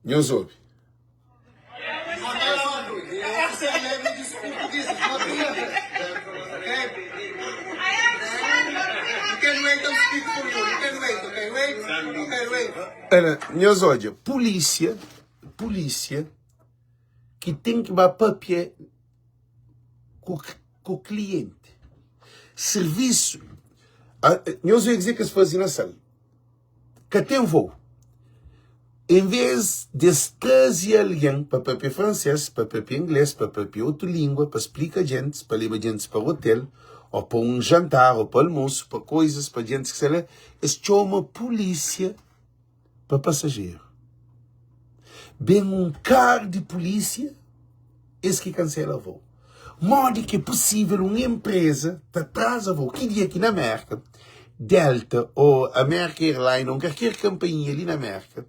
Nós ouve. Nós olha, polícia que tem que bater pé com o cliente. Serviço. Nós vamos dizer que se faz na sala. Que tem voo. Em vez de trazer alguém para paper francês, para paper inglês, para paper outra língua, para explicar gente, para levar gente para o hotel, ou para um jantar, ou para almoço, para coisas, para gente que sei lá, eles chamam polícia para passageiro. Bem um carro de polícia, esse que cancela o voo. Modo que é possível uma empresa atrasa voo. Que dia aqui na América, Delta ou American Airlines, ou qualquer companhia ali na América,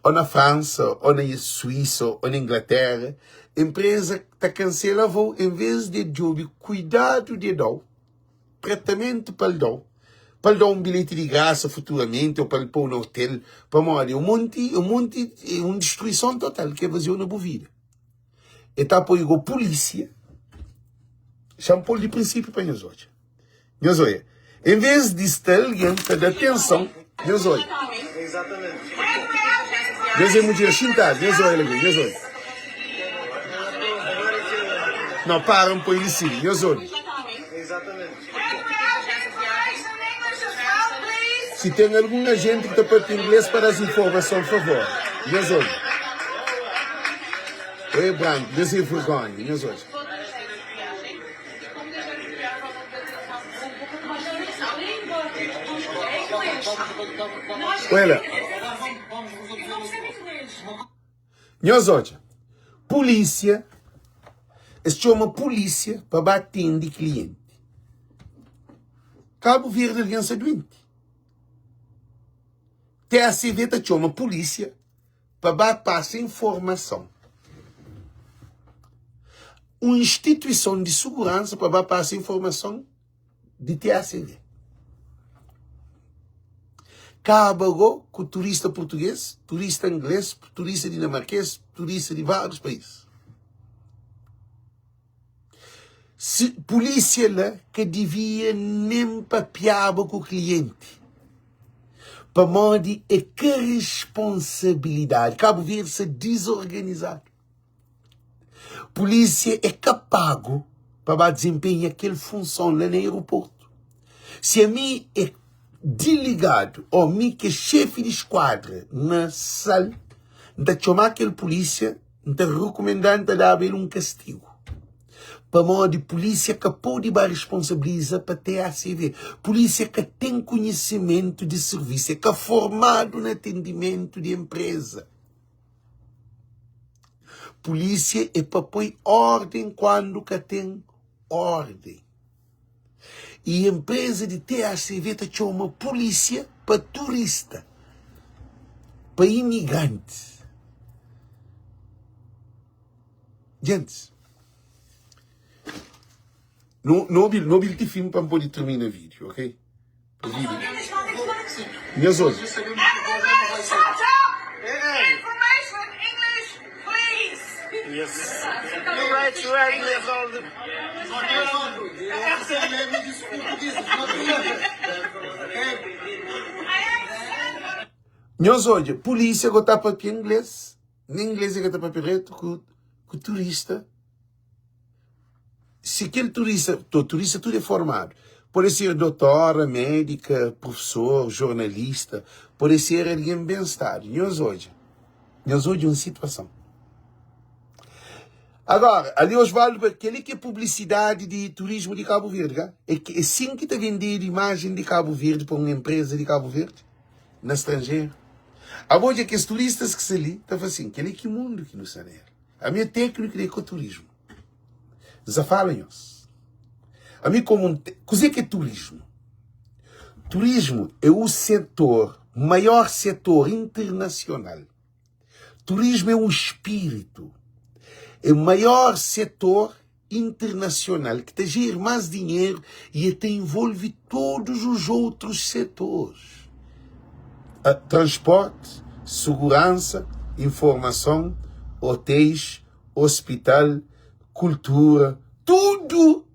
ou na França, ou na Suíça, ou na Inglaterra, a empresa está cancelando o voo, em vez de job cuidado de dó, tratamento para o dó, para dar um bilhete de graça futuramente, ou para pôr no hotel, para morrer. Um monte, é uma destruição total, que é vazio na boa vida. E tá por igual polícia, chama de princípio para nós hoje. Nós olha, em vez de estar alguém para dar atenção, nós olha. Exatamente. Nós é muito chintado, nós olha, nós olha. Não, para um pouco de si, nós olha. Exatamente. Se tem alguma gente que está para inglês para as informações, por favor. Nós olha. Oi, Branco, nós é vergonha, nós olha. Olha. Nós olha. Polícia. Se chama polícia para bater de cliente. Cabo Verde Aliança doente. TACV te chama polícia para passar informação. Uma instituição de segurança para passar informação de TACV. Acabou com o turista português, turista inglês, turista dinamarquês, turista de vários países. Polícia lá que devia nem papiar com o cliente. Para modo é que responsabilidade. Cabo Verde se desorganizado. Polícia é capaz para desempenhar aquela função lá no aeroporto. Se a mim é delegado ou mim que é chefe de esquadra na sala, de chamar aquele polícia, de recomendar de dar um castigo. Para modo de polícia que pode responsabilizar para ter ACV. Polícia que tem conhecimento de serviço, que é formado no atendimento de empresa. Polícia é para pôr ordem quando que tem ordem. E a empresa de TACV te chama polícia para turista, para imigrante. Gente, não vi te filme para poder terminar o vídeo, ok? O vídeo. Minhas outras. Information English, please. Yes. You're right, Miss Alden. Nós olha, polícia que está para inglês, nem inglês que está para reto com turista. Se aquele turista tudo é formado, pode ser doutora, médica, professor, jornalista, pode ser alguém bem-estar. Nós hoje uma situação. Agora, ali Osvaldo, aquele que é publicidade de turismo de Cabo Verde, é que assim que está vendendo imagem de Cabo Verde para uma empresa de Cabo Verde, na estrangeira. Agora, é que os turistas que se ali, estão assim, aquele que mundo que nos sabe. A minha técnica é ecoturismo. Zafalem-nos. A mim como coisa que é turismo? Turismo é o maior setor internacional. Turismo é o espírito. É o maior setor internacional que te gera mais dinheiro e até envolve todos os outros setores. Transporte, segurança, informação, hotéis, hospital, cultura, tudo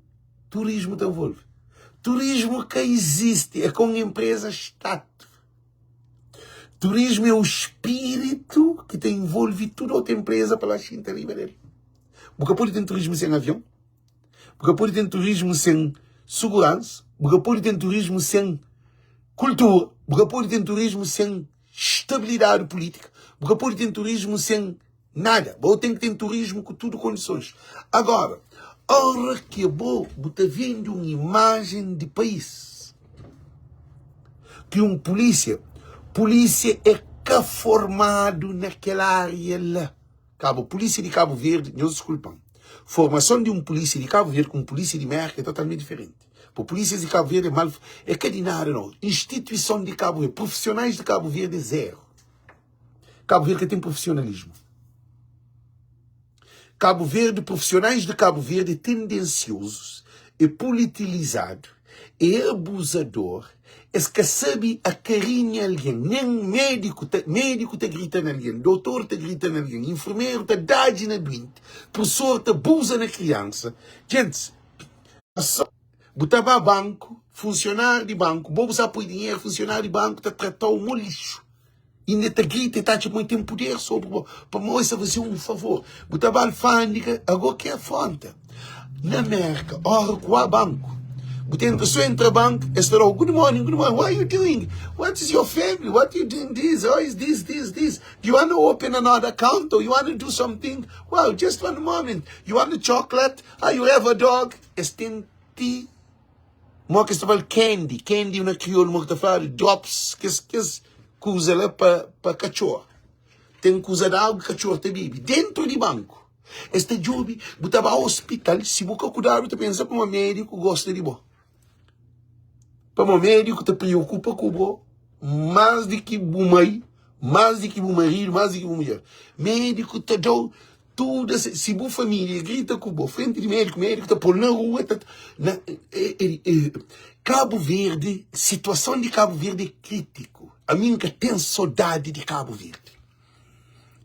turismo te envolve. Turismo que existe é com empresas-estado. Turismo é o espírito que te envolve toda outra empresa para a China livre. Porque pode ter turismo sem avião, porque pode ter turismo sem segurança, porque pode ter turismo sem cultura, porque pode ter turismo sem estabilidade política, porque pode ter turismo sem nada. Ou tem que ter turismo com tudo condições. Agora, hora que é bom, você vendo uma imagem de país. Que um polícia é que formado naquela área lá. Polícia de Cabo Verde, não desculpam. Formação de um polícia de Cabo Verde com um polícia de América é totalmente diferente. Por polícias de Cabo Verde é que de nada, não. Instituição de Cabo Verde, profissionais de Cabo Verde é zero. Cabo Verde tem profissionalismo. Cabo Verde, profissionais de Cabo Verde tendenciosos, é politilizado é abusador, é que sabe acarinha alguém, nem médico tá gritando alguém, doutor tá gritando alguém, enfermeiro tá dando na doente, professor tá abusa na criança. Gente, botava banco, funcionário de banco, bobo sabe por dinheiro, funcionário de banco tá tratando o lixo. E ainda tá grita e tá tipo muito em poder sobre, para mostrar fazer um favor. Botava alfândega, agora que é fonte. Na América, ora qual banco? But so enter bank, instead of good morning, what are you doing? What is your family? What are you doing this? Oh, is this? Do you want to open another account or you want to do something? Wow, just one moment. You want a chocolate? Ah, you have a dog? Estenti. Mo que estava candy una crioulo, mo que estava drops, que usa lá para cachorro. Tem que usar água, cachorro te bebe. Dentro de banco. Este job, botava hospital, se você cuidar, você pensa para um médico gosta de bom. Para um médico te preocupa com o mais do que o mãe, mais do que o marido, mais do que a mulher. Médico te dá tudo, se a família grita com o frente de médico te põe na rua. Cabo Verde, situação de Cabo Verde é crítico. A mim que tem saudade de Cabo Verde.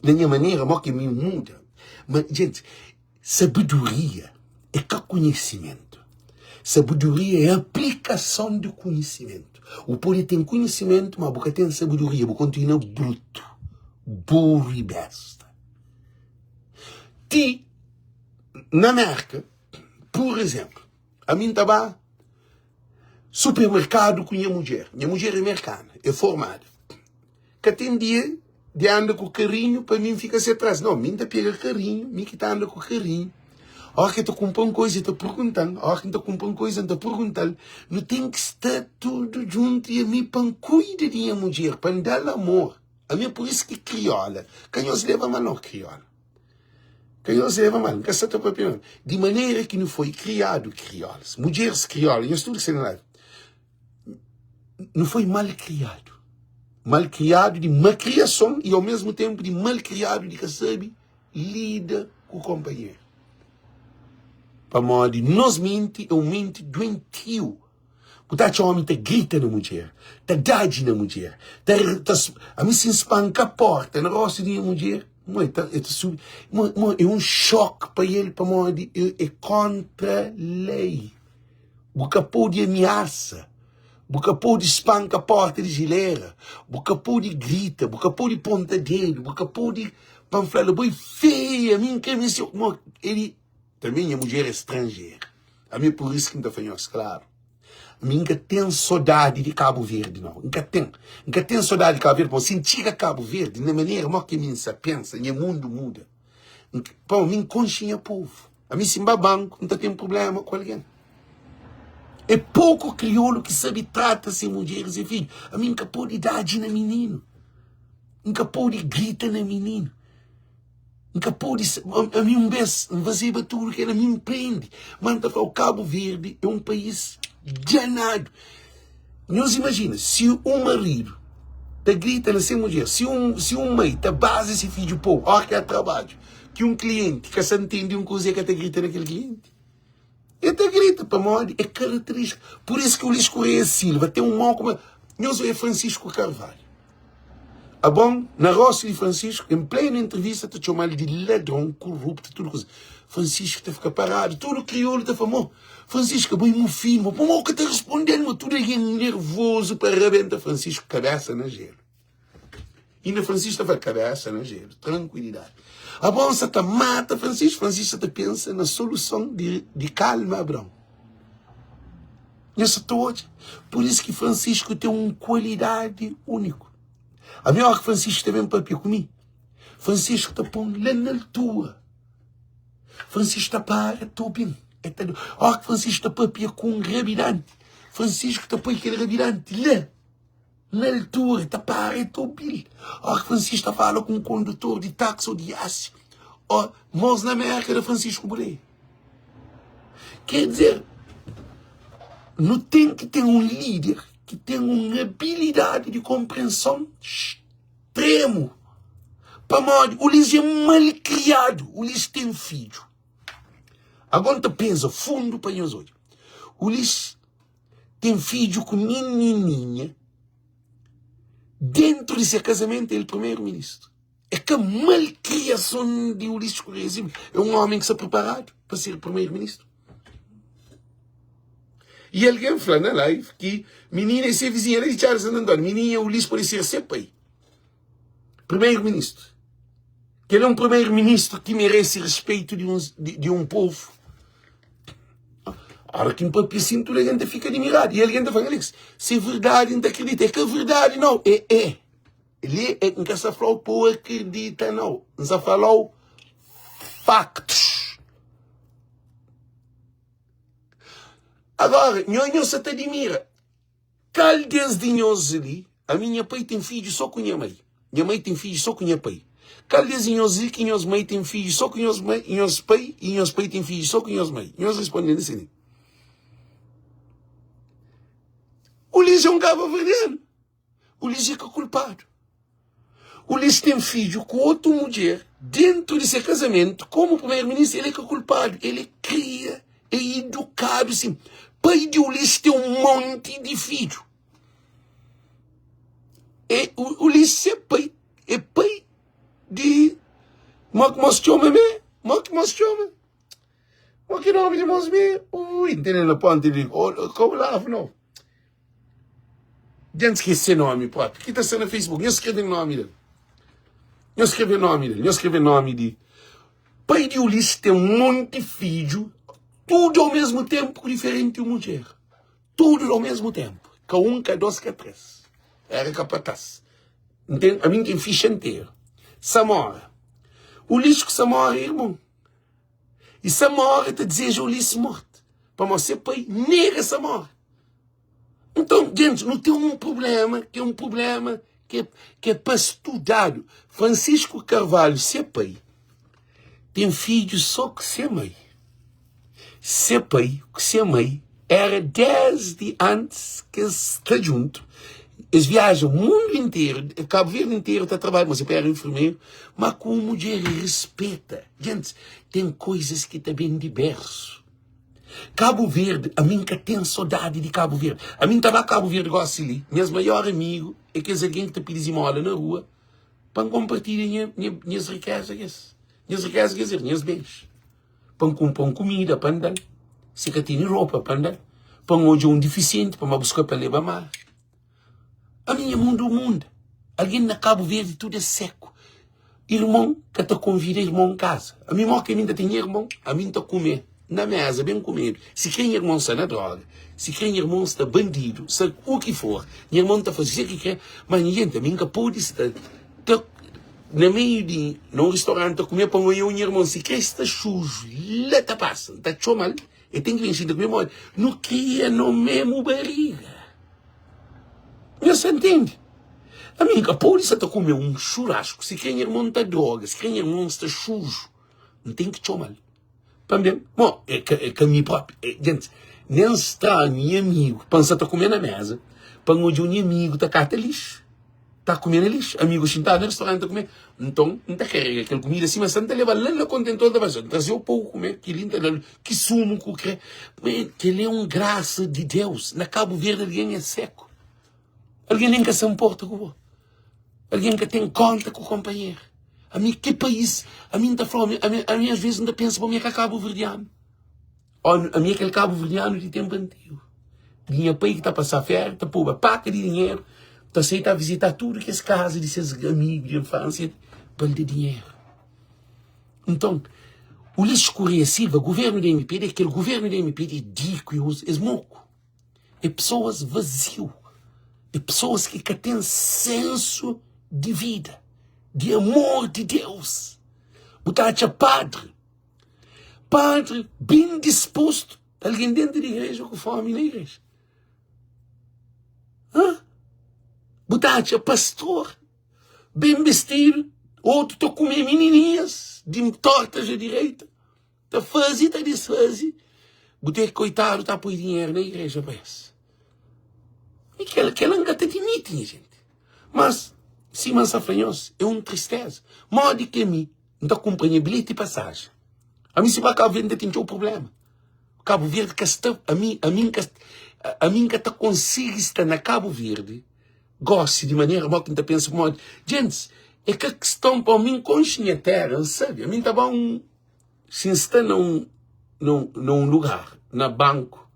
Da minha maneira, que me muda. Mas, gente, sabedoria é que conhecimento. Sabedoria é aplicação de conhecimento. O povo tem conhecimento, mas porque tem sabedoria, porque continua bruto, burro e besta. Na América, por exemplo, a mim estava supermercado com minha mulher. Minha mulher é americana, é formada. Que tem dia de andar com o carrinho, para mim fica assim atrás. Não, mim tá pega carrinho, mim que tá andando com o carrinho. A hora que tu compra uma coisa, tu perguntando. A hora que tu compra uma coisa, tu perguntando. Não tem que estar tudo junto e a mim para cuidar de minha mulher, para dar amor. A mim por isso que crioula. Quem os leva mal não crioula. Quem os leva mal, nunca se topa pior. De maneira que não foi criado crioulas. Mulheres crioulas, eu estou dizendo lá. Não foi mal criado. Mal criado de má criação e ao mesmo tempo de mal criado de que sabe lida com o companheiro. Para modo de nós mente é um mente doentio. Porque o homem te grita na mulher, te dá na mulher, a mim se espanca a porta na roça de uma mulher, é um choque para ele, para modo de é contra a lei. Porque pode ameaça. Porque pode espanca a porta de geleira, porque pode grita, porque pode ponta dedo, porque pode panflar boi feia, a mim que me ele também é mulher estrangeira. A mim por isso que não faz claro. A mim nunca tem saudade de Cabo Verde, não. Nunca tem saudade de Cabo Verde, porque sentir Cabo Verde, na maneira que mim se pensa, e o mundo muda. Para mim consciência povo. A mim se banco, não tem problema com alguém. É pouco crioulo que sabe trata-se mulheres e filhos. A mim nunca pode dar na menino. Nunca pode gritar na menino. Nunca pode... A mim fazer tudo que ela me empreende. Manda para o Cabo Verde é um país danado. Nós imagina, se um marido está gritando assim mulher, se um mãe está base esse filho povo, hora que há trabalho, que um cliente que se entende uma coisa que está gritando naquele cliente. Ele grita para morrer, é característica. Por isso que o Luís Correia Silva tem um mal como... Nós é Francisco Carvalho. Ah bom, na roça de Francisco, em plena entrevista, te chamam ele de ladrão, corrupto, tudo coisa. Francisco está ficar parado, todo crioulo está famoso. Francisco, bem meu filho, mas como que está respondendo, tudo aí nervoso para arrebentar Francisco, cabeça na gelo. E na Francisco está cabeça na gelo, tranquilidade. A bolsa te mata Francisco te pensa na solução de calma, Abrão. Isso hoje. Por isso que Francisco tem uma qualidade única. A melhor que Francisco também papel comigo. Francisco te põe lá na altura. Francisco te para, estou bem. A hora que Francisco te papel com um rabirante. Francisco te põe aquele rabirante lá. Na altura, está para, estou bem. A hora que Francisco te fala com um condutor de táxi ou de aço. Nós na América da Francisco Boreia. Quer dizer, não tem que ter um líder que tenha uma habilidade de compreensão extremo. Para modo, o Luís é mal criado, o Luís tem filho. Agora tu pensa fundo para nós hoje. O Luís tem filho com menininha. Dentro desse casamento, ele é primeiro-ministro. É que a malcriação de Ulisses Correia Silva é um homem que está preparado para ser primeiro-ministro. E alguém falou na live que menina é ser vizinha de Charles António, menina Ulisses pode ser sempre primeiro-ministro. Que ele é um primeiro-ministro que merece respeito de um povo. A hora que um papo assim, toda a gente fica admirado. E a gente fala, Alex, se é verdade, não acredita. É que é verdade, não. É. Ele é que essa falou, pô, acredita, não. Não falou factos. Agora, nós se te admira. Cal desde nós ali, a minha pai tem filho só com minha mãe. Minha mãe tem filho só com minha pai. Cal desde nós ali, que minha mãe tem filho só com minhas pai, e minhas pai tem filho só com minhas mãe. Nós respondemos assim. O Ulisses é um cabo verdadeiro. O Ulisses é que é culpado. O Ulisses tem filho com outra mulher dentro desse casamento. Como primeiro-ministro, ele é que é culpado. Ele cria, é educado, assim. Pai de Ulisses tem um monte de filho. O Ulisses é pai de... Mas chama me? Mas chama? Mas que nome de moço me? Ui, entendeu na ponte de... Como lá, não? Gente, esqueci o nome, pô. Que está sendo no Facebook? Eu escrevi o nome dele. Eu escrevi o nome dele. Pai de Ulisses tem um monte de filho, tudo ao mesmo tempo com diferente mulher. Tudo ao mesmo tempo. K1, K2, K3. Era capataz. Entende? A mim tem ficha inteira. Samora. Ulisses com Samora é irmão. E Samora te deseja Ulisses morto. Para você, pai, nega Samora. Então, gente, não tem um problema, que é um problema que é para estudar. Francisco Carvalho, seu pai, tem filho só que seu mãe. Seu pai, que seu mãe, era desde antes que eles estão juntos. Eles viajam o mundo inteiro, Cabo Verde inteiro está trabalhando, mas você era enfermeiro, mas com uma mulher respeita. Gente, tem coisas que também de berço. Cabo Verde, a mim que tem saudade de Cabo Verde. A mim estava a Cabo Verde gosta ali. Meu maior amigo é que alguém que te pede esmola na rua para compartilhar minhas riquezas. Minhas riquezas, quer dizer, minhas bens. Para comprar comida, para andar. Se que tem roupa, para andar. Para onde um deficiente, para me buscar para levar mar. A minha mundo, o mundo. Alguém na Cabo Verde, tudo é seco. Irmão, que te convida irmão em casa. A mim, que ainda tem irmão, a mim está comer. Na mesa, bem comido. Se quem irmão está na droga, se quem irmão está bandido, se o que for, meu irmão está fazendo o que quer, mas ninguém também que pode estar no meio de num restaurante a comer pão e o irmão, se quer está sujo, lá está passando, está tão mal, e tem que vir a comer mal, não queria no mesmo barriga. Você entende? A minha que pode estar a comer um churrasco, se quem irmão está droga, se quem irmão está sujo, não tem que tão mal. Também. Bom, é que a minha própria. Gente, nem está meu amigo, pensa está comendo na mesa, para onde um amigo está carta lixo. Está comendo lixo. Amigo sentado no restaurante está comendo. Então, não está querendo aquela comida assim, mas não está levando lá no contentor da vazão. Trazer o pouco comer, que sumo, que ele é um graça de Deus. Na Cabo Verde alguém é seco. Alguém nem que se importa com o alguém que tem conta com o companheiro. A mim, que país? A mim, tá falando, a mim às vezes ainda penso para mim que é Cabo Verdeano. A mim, aquele Cabo Verdeano de tempo antigo. Dinha pai que está a passar férias, está a pôr uma paca de dinheiro, está a aceitar visitar tudo que esse casa de seus amigos de infância, para lhe dar dinheiro. Então, o Ulisses Correia Silva, governo da MPD, aquele governo da MPD é dico, é moco. É pessoas vazio. É pessoas que têm senso de vida. De amor de Deus. Botar-te a padre. Padre bem disposto. Alguém dentro da igreja com fome na igreja. Botar-te a pastor. Bem vestido. Outro está a comer menininhas. De tortas à direita. Está a fazer, está a desfazer. Botar coitado, está a pôr dinheiro na igreja. Parece. E que ela nunca te admite, gente. Mas... Simão Safranhos é uma tristeza. Modo que a mim não acompanha bilhete de passagem. A mim se vai Cabo Verde tem um problema. Cabo Verde a mim que consigo estar na Cabo Verde, gosto de maneira mal que ainda penso modo. Gente, é que a questão para mim consciente terra, sabe? A mim tá bom se está num lugar, na banco,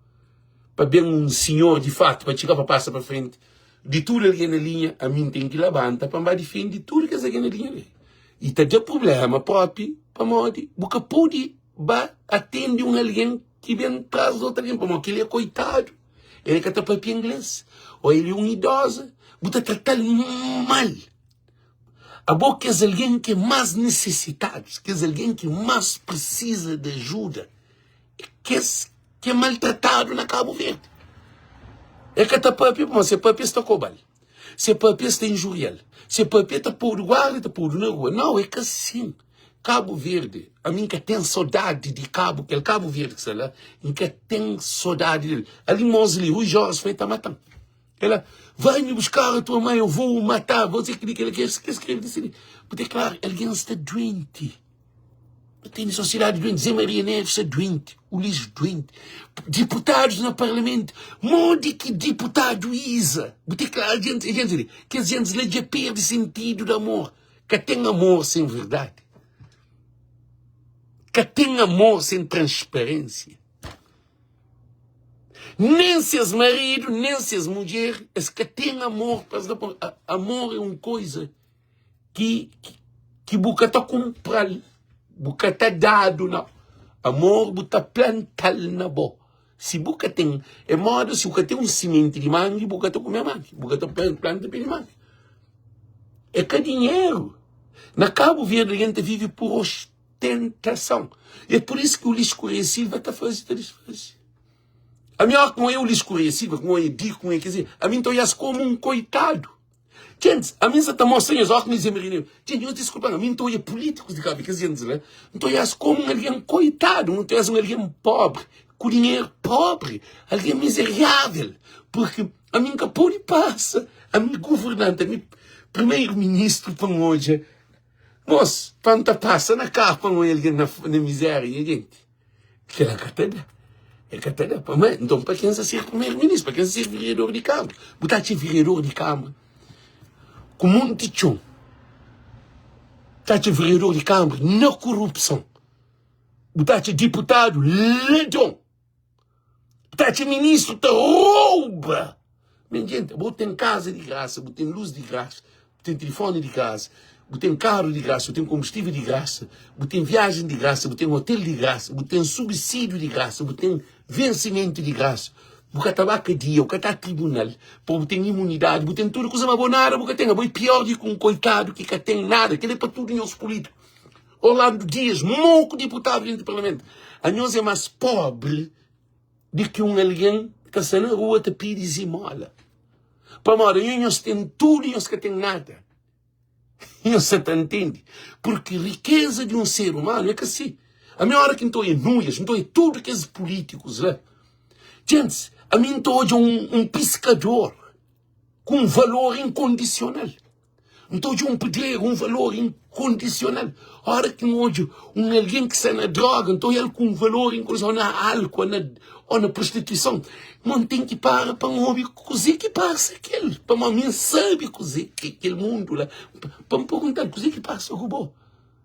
para ver um senhor de fato, para chegar para passar para frente, de tudo ali na linha, a mim tem que levantar para defender tudo que é na linha ali. E tá de problema próprio, para modo, porque pode atender alguém que vem atrás de outra alguém, para modo que ele é coitado, ele que está para inglês, ou ele é um idoso, você tratar mal. A boca é alguém que é mais necessitado, que é alguém que mais precisa de ajuda, que é maltratado na Cabo Verde. É que está para se para está cobal, se para está injurial, se para está por guarda, está por na rua. Não, é que assim, Cabo Verde, a mim que tem saudade de Cabo, que é Cabo Verde, que lá, que tem saudade dele. Ali Mosley, Rui Jorge, foi estar matando. Ela, vai me buscar a tua mãe, eu vou matar, você que ele quer escrever disso. Porque, claro, alguém está doente. Tem sociedade doente, Zé Maria Neves está doente, Ulisses doente. Deputados no Parlamento, monte que deputado Isa. Porque, claro, que a gente já perde sentido do amor. Que tem amor sem verdade. Que tem amor sem transparência. Nem se as marido, nem se as mulheres, es que tem amor. Amor é uma coisa que boca está comprado, boca está dado, não. Amor boca plantado na boca. Se boca tem, é modo, se boca tem um semente de mangue, boca está comer mangue, boca está plantando de mangue. É que dinheiro. Na Cabo Verde a gente vive por ostentação. E é por isso que o Ulisses Correia Silva está fazendo isso. A minha com eu lhes conheci, com eu digo, com eu quer dizer, a mim estou como um coitado. Gente, a mim está mostrando os óculos e me gente, eu desculpa, a mim estou políticos de cabo, quer dizer, né? Estou como um alguém coitado, não estou um alguém pobre, com dinheiro pobre, alguém miserável, porque a mim que pode passa, a mim governante, a mim primeiro-ministro para hoje, moço, quando passa na capa com alguém na miséria, gente, que é a catedra. É que até então, para quem ser primeiro-ministro, para quem ser vereador de Câmara, botar ser vereador de Câmara, com muito chão, botar ser vereador de Câmara, na corrupção, botar ser deputado, ledão, botar ser ministro, te rouba. Mas, gente, eu tenho casa de graça, eu tenho luz de graça, eu tenho telefone de graça, eu tenho carro de graça, eu tenho combustível de graça, eu tenho viagem de graça, eu tenho hotel de graça, eu tenho subsídio de graça, eu tenho vencimento de graça. Porque estava dia, porque está tribunal, porque tem imunidade, porque tem tudo coisa mais bonada, porque tem a pior de um coitado que tem nada, que ele é para tudo em os políticos. Orlando Dias, pouco deputado dentro do Parlamento. A nós é mais pobre do que um alguém que está na rua te pede esmola. Para nós, nós temos tudo e nós que tem nada. E você te entende? Porque riqueza de um ser humano é que assim. A minha hora que estou em nuias, estou em tudo que é políticos, né? Gente, a mim estou hoje um pescador com valor incondicional. Estou hoje um pedreiro, um valor incondicional. A hora que hoje alguém que está na droga, estou ele com valor incondicional na álcool ou na prostituição. Não tem que parar para um homem cozer que passa aquele. Para uma minha sabe cozer aquele mundo lá. Para me perguntar, cozer que passa o robô.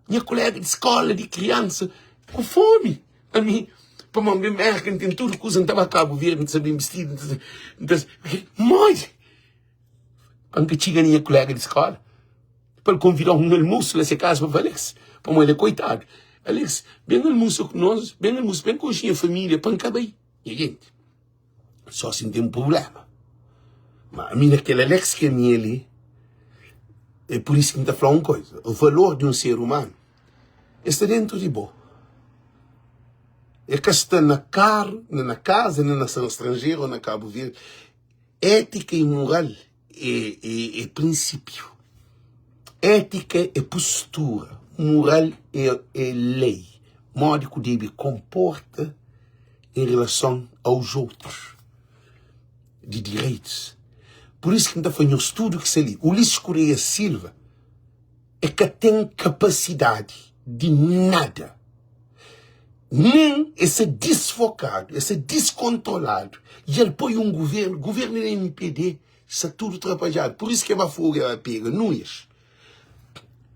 Minha colega de escola, de criança, com fome. A mim, para uma mulher que tem tudo coisa, não estava a Cabo Verde, não sabia vestir. Mãe! Quando que tinha minha colega de escola, para convidar um almoço nessa casa para Alex, para uma ele coitado. Alex, vem almoço com nós, vem almoço, vem com a família, para acabar. E gente, só assim tem um problema. Mas a minha aquele Alex que é minha ali, é por isso que me está falando uma coisa. O valor de um ser humano está dentro de boa. É que está na casa, na nação estrangeira ou na Cabo Verde. Ética e moral é princípio. Ética é postura. Moral é lei. Modo que o deve comporta em relação aos outros. De direitos. Por isso que ainda foi um estudo que se ali. Ulisses Correia Silva é que tem capacidade de nada. nem esse desfocado, esse descontrolado. E ele põe um governo da MPD, está tudo atrapalhado. Por isso que a fogo é a pega Nunes.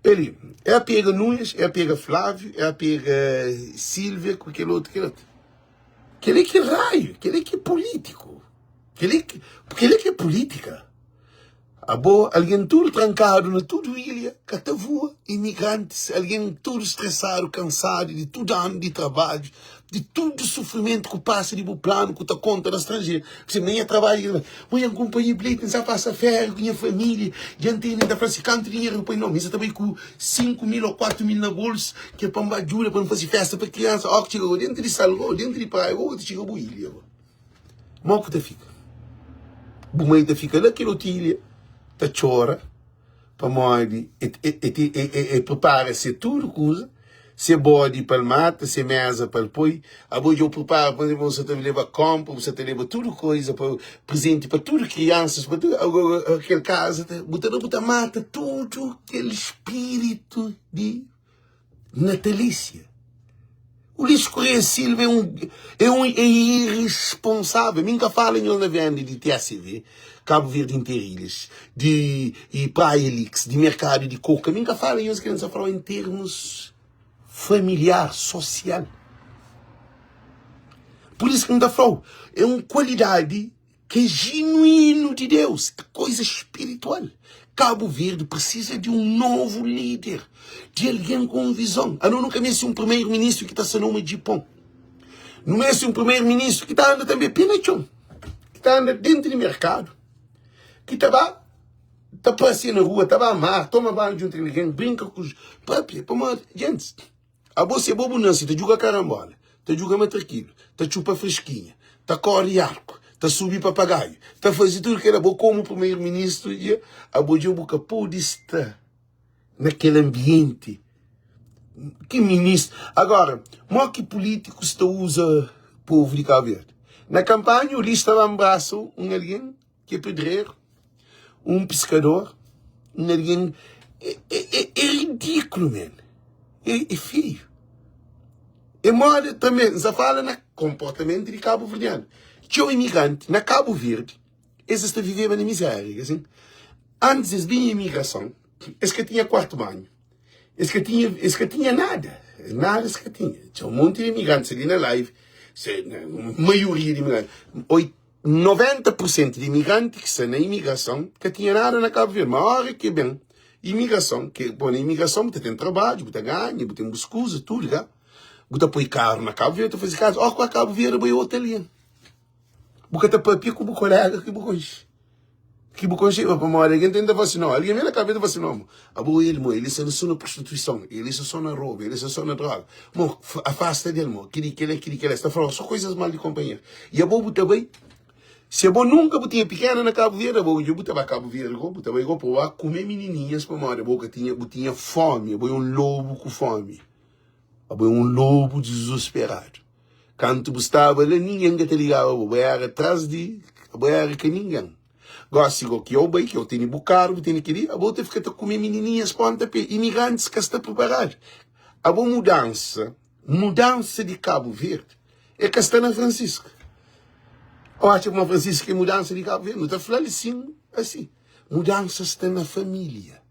Ele é a pega Nunes, é a pega Flávio, é a pega Silvia, com aquele outro. Aquele que é raio, aquele que é político. Porque ele que é política. Alguém tudo trancado na tudo ilha, catavua, imigrantes, alguém tudo estressado, cansado de todo ano de trabalho, de todo o sofrimento que passa de bom plano, que está conta na estrangeira. Você nem trabalha, põe a companhia de leite, não passa férias com a família, e antena da França, canto dinheiro, põe não, mas também com 5.000 ou 4.000 na bolsa, que é para uma ajuda, para não fazer festa para criança, ó, que chegou dentro de salão, dentro de praia, ou chegou a ilha. Mal que te fica. Bumei te fica naquela ilha. Te chora, para morrer, e prepara-se tudo coisa, se bode para o mata, se mesa para o põe, a boa eu preparo para você te leva compra, você te leva tudo coisa, para presente para tudo crianças, para tudo, aquele casa, botar mata tudo aquele espírito de natalícia. O Luís Correia Silva é irresponsável. Nunca fala em uma venda de TSV, Cabo Verde Interilhas, de Praia Elix, de mercado de coca. Nunca fala em crianças falam em termos familiar, social. Por isso que nunca falo. É uma qualidade que é genuíno de Deus, é coisa espiritual. Cabo Verde precisa de um novo líder, de alguém com visão. Eu nunca me um primeiro-ministro que está sendo um Japão. Não é um primeiro-ministro que está andando também penachão, que está andando dentro do mercado, que está passeando na rua, está a mar, toma banho junto com alguém, brinca com os próprios. Gente, a você é bobo não, está joga carambola, está joga matraquilo, está chupa fresquinha, está corre arco, está subir papagaio, está fazendo tudo que era bom como primeiro-ministro, e a boa boca pode estar naquele ambiente. Que ministro? Agora, como que político se usa povo de Cabo Verde? Na campanha, o Luís estava em braço alguém que é pedreiro, um pescador, alguém. É ridículo, man. É feio. É moda também, já fala no comportamento de Cabo Verdeano. Que o imigrante, na Cabo Verde, eles estão vivendo na miséria. Assim. Antes eles vinham imigração, eles que tinham quarto banho. Eles que tinha nada. Nada eles que tinha. Tinha um monte de imigrantes ali na live. A maioria de imigrantes. 90% de imigrantes que são na imigração que tinha nada na Cabo Verde. Mas a hora que bem, imigração, que bom, na imigração, você tem trabalho, você ganha, você tem buscas, tudo, já. Você põe carro na Cabo Verde, você faz casa. Ó, com a Cabo Verde, vai outro ali. Você te põe com o colega, que você que você para uma hora alguém tenta vacinar, alguém vem na cabeça vacinar, ele se só na prostituição, ele se só na roubo, ele se só na droga, afasta dele, ele está falando só coisas mal de companhia. E a bobo também, se a bobo nunca tinha pequena na Cabo Verde, a bobo eu botava Cabo Verde, eu botava para comer menininhas para uma hora, a bobo tinha fome, a bobo um lobo com fome, a bobo um lobo desesperado. Quando você estava ali, ninguém te ligava, a bobo era atrás de, a bobo era que ninguém. Gosto que eu bem, que eu tenho bucaro, eu tenho que ir, a boa fica a comer menininhas pontapé, imigrantes que estão preparados. A boa mudança de Cabo Verde, é que está na Francisca. Eu acho que uma Francisca é mudança de Cabo Verde, não está falando assim. Mudança está na família,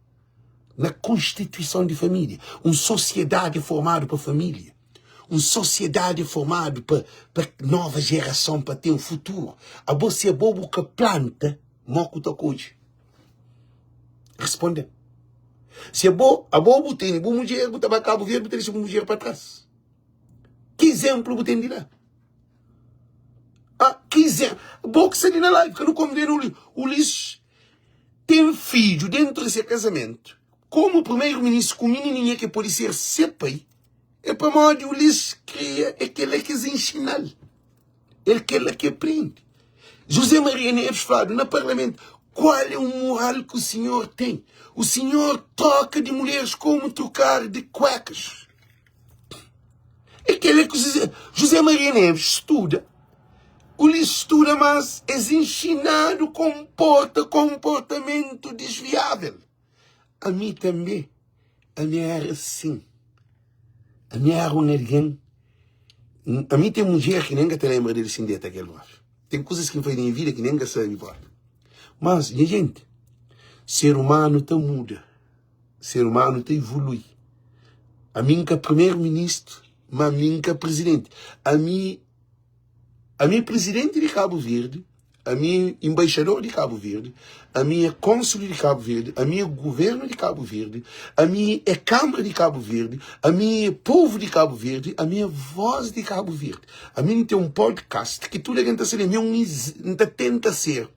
na constituição de família, uma sociedade formada para família. Uma sociedade formada para nova geração, para ter um futuro. A você é bobo que planta, moco da coisa. Responde. Se a bobo tem boa mulher, você vai Cabo Verde, você tem uma mulher para trás. Que exemplo você tem de lá? Que exemplo? Boa que você na live, que eu não condeno o Luís. Tem filho dentro desse casamento. Como o primeiro-ministro com menininha que pode ser CPI, é para modo o Luís cria aquele que se ensina. Ele que aprende. José Maria Neves falou no Parlamento, qual é o moral que o senhor tem? O senhor troca de mulheres como trocar de cuecas. Aquele que José Maria Neves estuda. O Luís estuda, mas é ensinado comportamento desviável. A mim também. A minha era assim. A minha era um alguém A mim tem mulher que nem te lembra dele sem deta aquele var. Tem coisas que faz em vida que nem sabe var. Mas, gente, ser humano te muda. Ser humano te evolui. A mim que primeiro-ministro, mas a mim que presidente. A mim presidente de Cabo Verde, a minha embaixador de Cabo Verde, a minha cônsul de Cabo Verde, a minha governo de Cabo Verde, a minha Câmara de Cabo Verde, a minha povo de Cabo Verde, a minha voz de Cabo Verde. A mim tem um podcast que tudo tenta ser, tenta ser,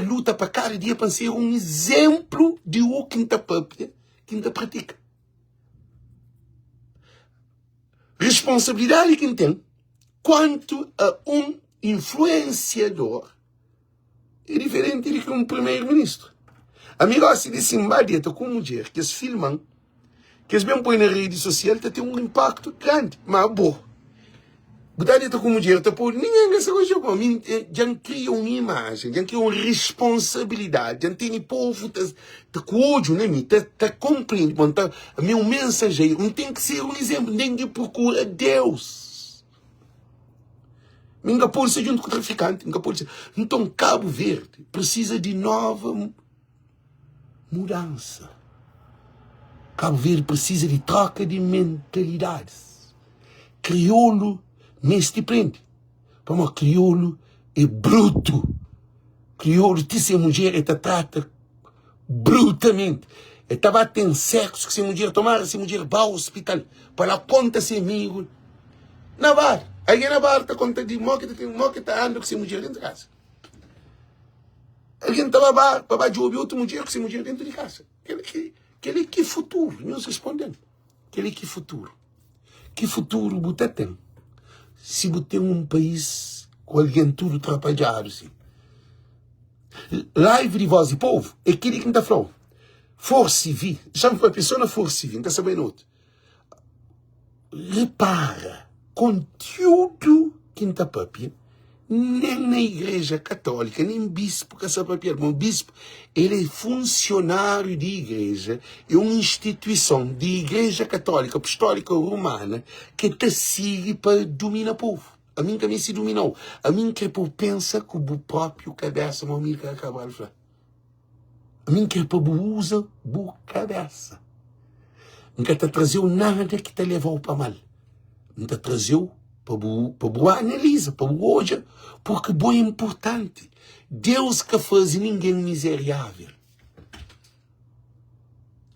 luta para cada dia para ser um exemplo de o que a pratica. Responsabilidade que tem quanto a um influenciador é diferente de que um primeiro-ministro. A mim gosta de simpatia com mulher que eles filmam, que eles mesmo põem na rede social, tem um impacto grande, mas bom. Gostei com mulher, ninguém gosta de coisa. Já cria uma imagem, já cria uma responsabilidade, já tem povo com ódio, né? Tá compreende, a meu mensageiro não tem que ser um exemplo, nem que procura Deus. Ninguém pode ser junto com o traficante, ninguém pode ser. Então, Cabo Verde precisa de nova mudança. Cabo Verde precisa de troca de mentalidades. Crioulo neste prende. Como crioulo é bruto. Crioulo, se a mulher te trata brutamente. E estava tendo sexo que se a mulher tomar, se a mulher vai ao hospital, para ela conta se amigo. Na bar. Aí na bar está conta de moque está andando com se mulher dentro de casa. Alguém estava bar, para de ouvir outra mulher com se mulher dentro de casa. Aquele que futuro, nós respondemos. Aquele que futuro. Que futuro você tem? Se você tem um país com alguém tudo atrapalhado, assim. Live de voz e povo, é aquele que está falando. Força civil, chama para a pessoa na força civil, não está sabendo outro. Repara, conteúdo que não está papia, nem na igreja católica, nem bispo que está papia. O bispo, ele é funcionário de igreja, é uma instituição de igreja católica, apostólica romana, que te sigue para dominar o povo. A mim que se dominou. A mim que pensa que o próprio cabeça, meu amigo, que acabou de falar. A mim que usa a cabeça. Não te trazeu nada que te levou para mal. Não te trazeu para boa analisa, para boa hoje, porque bom é importante. Deus que faz ninguém miserável.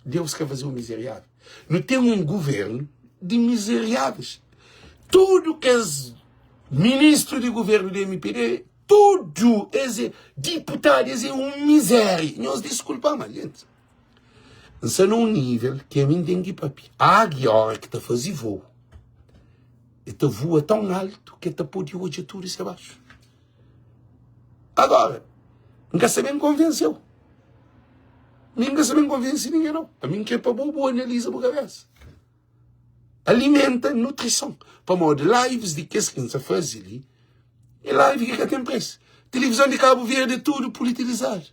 Deus que faz um miserável. Não tem um governo de miseráveis. Tudo que é ministro de governo do MPD, tudo é deputado, é um miséria. Nós desculpamos, gente. Isso é num nível que a mim tem que papi. A águia que te faz voo. E te voa tão alto que te pode hoje tudo isso abaixo. Agora, nunca se bem convenceu. Nunca se bem convence ninguém, não. A mim que é para boa analisa por cabeça. Alimenta nutrição. Para modo lives de que se faz ali. E live que tem preço. Televisão de Cabo Verde é tudo politizado.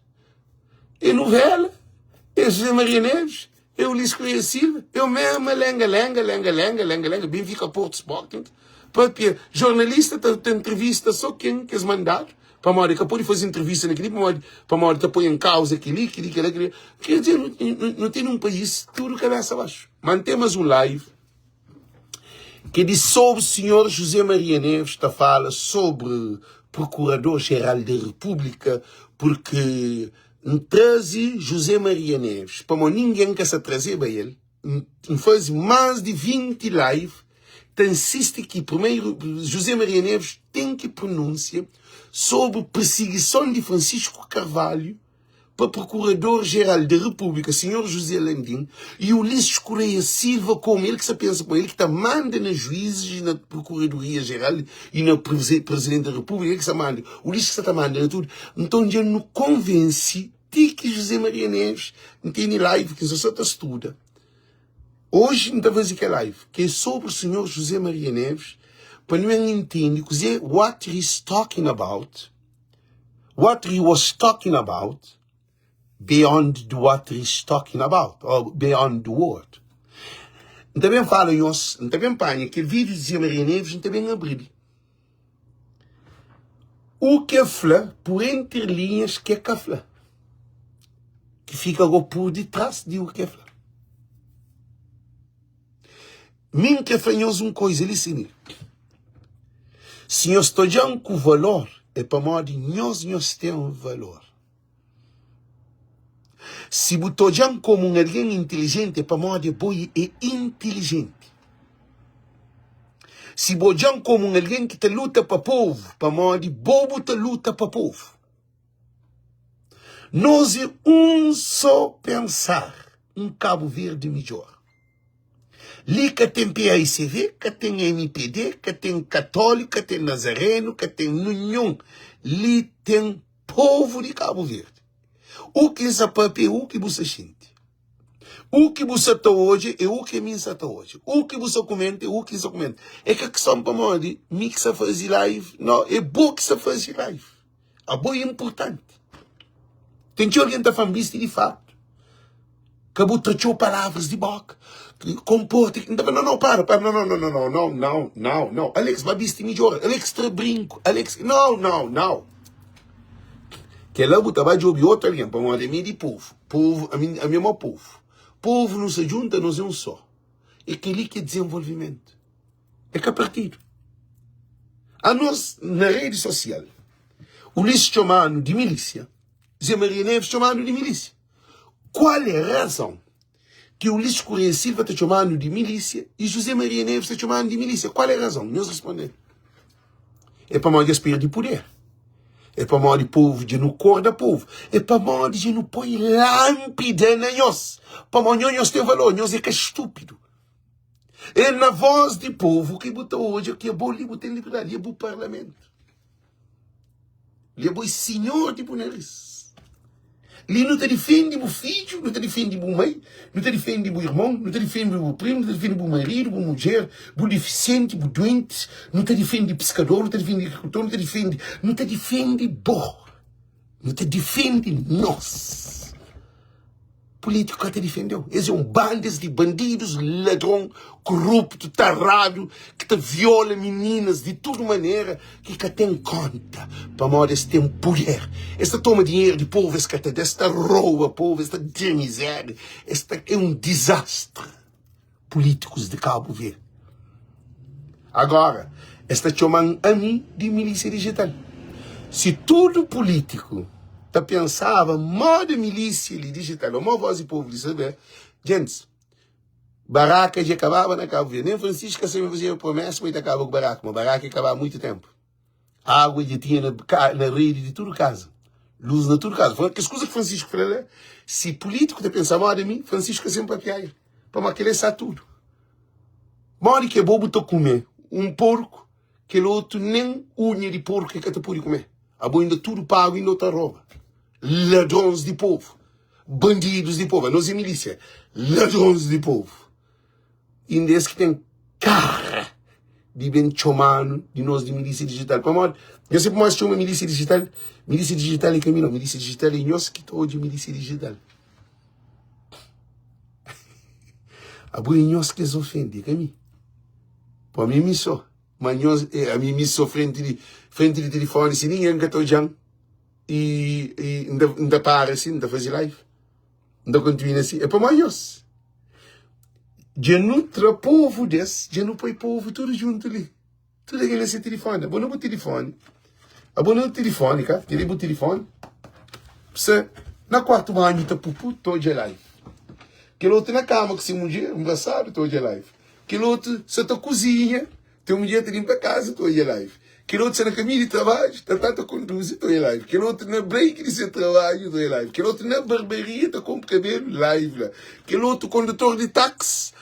E novela, é José Maria Neves, é Ulisses Correia Silva, eu mesmo, lenga, bem fica Porto Sporting. Porque jornalista tem entrevista só quem quer mandar. Para modo que pode fazer entrevista naquele, para modo que põe em causa aquele. Quer dizer, não tem um país tudo cabeça abaixo. Mantemos um live que diz sobre o senhor José Maria Neves, que fala sobre Procurador-Geral da República, porque traze José Maria Neves, para ninguém que se trazer para ele, faz mais de 20 lives, insiste que primeiro José Maria Neves tem que pronunciar sobre perseguição de Francisco Carvalho para Procurador-Geral da República, senhor José Landim, e Ulisses Correia Silva, como ele que se pensa com ele, que está manda nas juízes, na Procuradoria-Geral e na Presidente da República, ele que se manda, Ulisses que está mandando tudo. Então, já não convence de que José Maria Neves não tem live, que só estuda. Hoje, não está fazendo que live, que é sobre o senhor José Maria Neves, para não entender what he's talking about, what he was talking about, beyond what he's talking about, or beyond the word. Também falo nós, também panha, que vídeo de Maria Neves, também abrir. O que fala, por entre linhas, que é que fala. Que fica por detrás de o que fala. Mim que faz coisa, ele sim. Se nós estamos com valor, é para modo de nós temos valor. Se você está como alguém inteligente, é para modo de boi é inteligente. Se você está como alguém que luta para o povo, para modo de bobo te luta para o povo. Nós é só pensar Cabo Verde melhor. Ali que tem PAICV, que tem MPD, que tem Católico, que tem Nazareno, que tem União. Ali tem povo de Cabo Verde. O que é papel, o que você sente. O que você está hoje é o que mim está hoje. O que você comenta é o que você comenta. É que são para mim de mim que você faz live. Não, é bom que você faz live. É bom e importante. Tem que alguém está falando isso de fato. Acabou de trazer palavras de boca. Comporta. Não, para. Não. Alex, vai vestir melhor. Alex, te brinco. Alex, não. Que lá você vai jogar outro alguém, para uma de povo. Povo, a minha povo. Povo não se junta, nós é só. É que ali que é desenvolvimento. É que é partido. A nós, na rede social, o Ulisses chamando de milícia, Zé Maria Neves chamando de milícia. Qual é a razão que o Ulisses Correia Silva está chamando de milícia e José Maria Neves está chamando de milícia? Qual é a razão? Nós respondemos. É para mais aspirar de poder. É para modo de povo, de no cor da povo. É para modo de não põe lâmpada na nós. Para modo nós tem valor, nós é que é estúpido. É na voz de povo que botou hoje, que é bom, ele tem liberdade, ele é bom parlamento. Ele é bom senhor de Bonares. Ele não te defende o filho, não te defende o mãe, não te defende o irmão, não te defende o primo, não te defende o marido, a mulher, o deficiente, o doente, não te defende o pescador, não te defende o agricultor, não te defende bo, não te defende nós. Político que te defendeu. Eles são bandas de bandidos, ladrão, corrupto, tarado, que te viola meninas de toda maneira, que tem conta, para modo eles têm poder. Esta toma dinheiro de povo, esta rouba povo, esta de miséria, esta é desastre. Políticos de Cabo Verde. Agora, esta chamam a mim de milícia digital. Se todo político pensava, modo milícia digital, uma voz de povo de saber, gente, Baraca já acabava na Cabo Verde. Nem Francisco sempre fazia promessa, mas acaba com Baraca, mas Baraca acabava há muito tempo. Água já tinha na rede de tudo casa. Luz na tudo casa. Foi que as coisas que Francisco falou, se político te pensar mal de mim, Francisco sempre papiaia. Para maquilar tudo. Mori que é bobo te comer porco, que o outro nem unha de porco que te pode comer. A boa ainda tudo pago e não te rouba. Ladrões de povo, bandidos de povo, nós é milícia, ladrões de povo. E desde que tem cara de bem chamando de nós de milícia digital. Para modo, eu sempre mais chamo milícia digital é caminho, milícia digital é nós que estou de milícia digital. A boa é nós que se ofende, caminho. Para mim, me só. Mas a mim me só frente de telefone, se ninguém que estou já. E ainda para assim, ainda fazer live, ainda continua assim, é para maiores. Já não tra povo desse, já não põe povo tudo junto ali. Tudo aquilo nesse telefone, abona o telefone, cara, tirei o telefone, você, na quarto banho, tá pupu, todo dia live. Que outro na cama, que se um dia, engraçado, todo dia live. Que outro, você tá cozinha, tem um dia tá limpa a casa, todo dia live. Que outro na caminho de trabalho, está conduz, estou em live. Que outro na break de seu trabalho, estou em live. Que outro na barbearia, está com cabelo, live lá. Que outro condutor de táxi,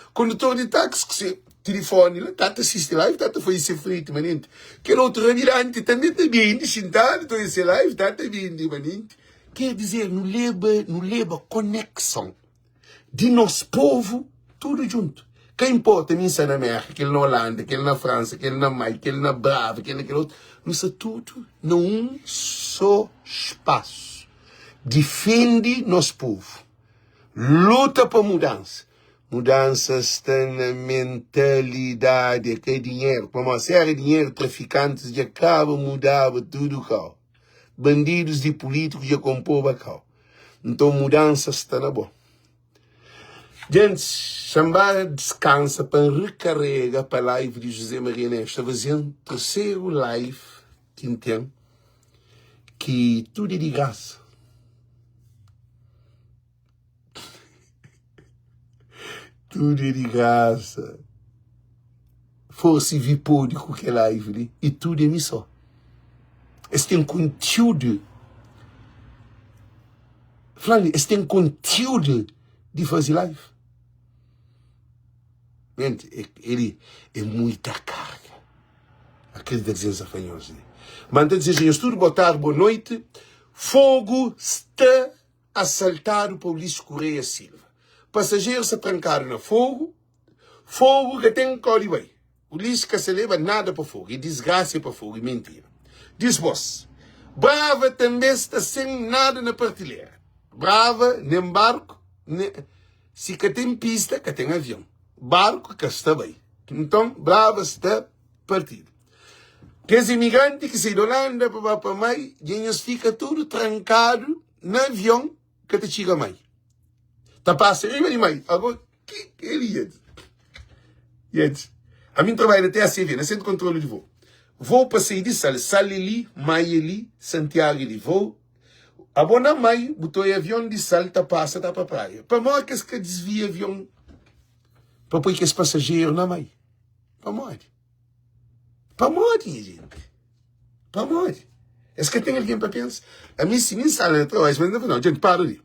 que se telefone lá, está assistir live, está a fazer frito, manente. Que outro revirante, também está bem, sentado, estou em ser live, está bem, manente. Quer dizer, não leva conexão de nosso povo, tudo junto. Que importa mim ser na América, aquele na Holanda, aquele na França, aquele na Mai, aquele na Brava, aquele outro. Não sei tudo num só espaço. Defende nosso povo. Luta para mudança. Mudança está na mentalidade, que é dinheiro. Como a série dinheiro, traficantes já acabam, mudava tudo cá. Bandidos de políticos já compõem cá. Então mudança está na boa. Gente, chamar descansa para recarregar para a live de José Maria Neves. Está fazendo terceiro live que entendo que tudo é de graça. Tudo é de graça. Força vir pôde com aquela live ali. E tudo é missão. Esse tem conteúdo. Falando, esse tem conteúdo de fazer live. Gente, ele é muita carga. Aquele da dizer afanhoso. Manda dizer, senhores, tudo boa tarde, boa noite. Fogo está a saltar para o Ulisses Correia Silva. Passageiros se trancaram no fogo. Fogo que tem que correr bem. O Ulisses que se leva nada para fogo. E desgraça para fogo. E mentira. Diz vos. Brava também está sem nada na partilheira. Brava, nem barco, nem... se que tem pista, que tem avião. Barco que está bem. Então, Brava está partido. Que os imigrantes que saem da Holanda para mãe, eles ficam tudo trancado no avião que te chega mãe. Tá passando, e mãe, agora, que ele é? Gente, a mim trabalha até a CV, no centro de controle de voo. Vou para sair de sala, sala ali, mãe ali, Santiago ali, vou. A bona mãe, botou o avião de sala, tá passa, tá para praia. Para morrer que se desvia o avião, para pôr que esse passageiro na mãe. Para morrer. Para morrer, gente. Para morrer. É que tem alguém para pensar. A mim, se me sala na trabalho, mas não, gente, para ali.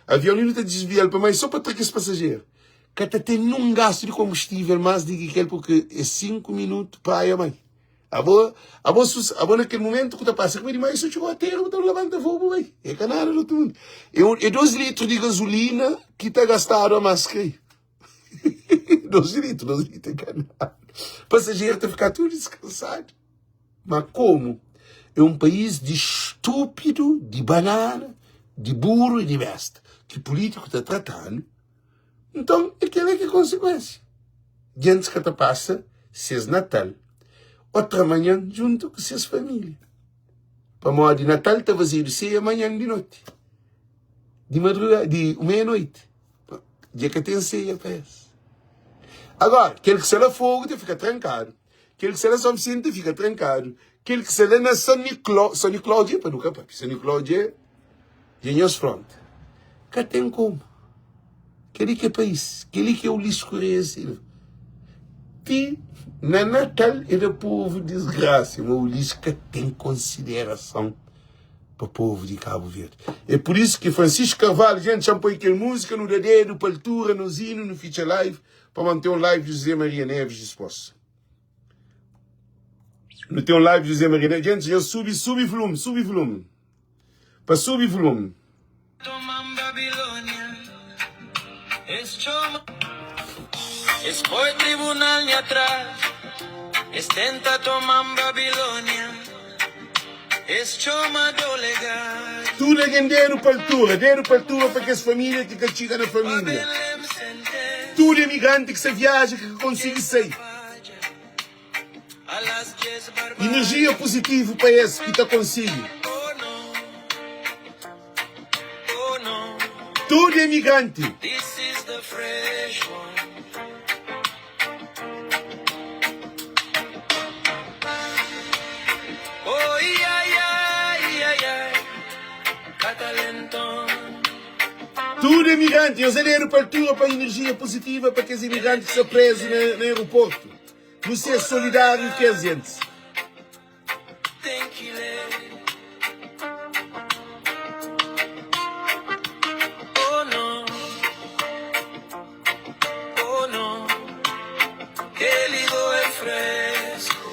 O avião não está desviado para mãe só para trazer esse passageiro. Que até tem um gasto de combustível mais do que aquele, porque é 5 minutos para a mãe. A boa naquele momento que está passando, mas isso chegou a terra, então levanta fogo, bem. É canada do tudo. É 2 litros de gasolina que está gastado a máscara. 2 litros de canada. O passageiro está a ficar tudo descansado. Mas como? É um país de estúpido, de banana, de burro e de besta. Que o político está tratando. Então, aquela é que é a consequência. Gente que passa, se é Natal, outra manhã, junto com suas famílias. Para morrer de Natal, está vazio de ceia, amanhã de noite. De madrugada, de meia-noite. Dia que tem ceia, parece. Agora, aquele que se lá fogo, fica trancado. Aquele que se lá São Vicente, fica trancado. Aquele que se lá na São Nicolau, para nunca, papi. São Nicolau, Genhos Front. Que tem como. Aquele que é país. Aquele que é o Ulisses Correia Silva. E na Natal é do povo desgraça, mas o Ulisses que tem consideração para o povo de Cabo Verde. É por isso que Francisco Carvalho, gente, já põe aquela música no dedo, para altura, no zino, no feature live, para manter um live de José Maria Neves disposto. Não tem um live de José Maria Neves. Gente, já sube volume. Para subir volume. Escoy tribunal ni atrás, estenta toman Babilônia, chama do legal. Tudo é dedo para altura para que as famílias que castigam na família. Tudo é imigrante que se viaja, que consegue sair. Energia positiva para esse que está consigo. Tudo é imigrante. This is the fresh one. Oh, yeah. Catalentão. Tudo é imigrante. Eu zero para altura para energia positiva para que os imigrantes se presos no aeroporto. Você é solidário com a gente. Tem que ler. Oh, não. Ele do é fresco.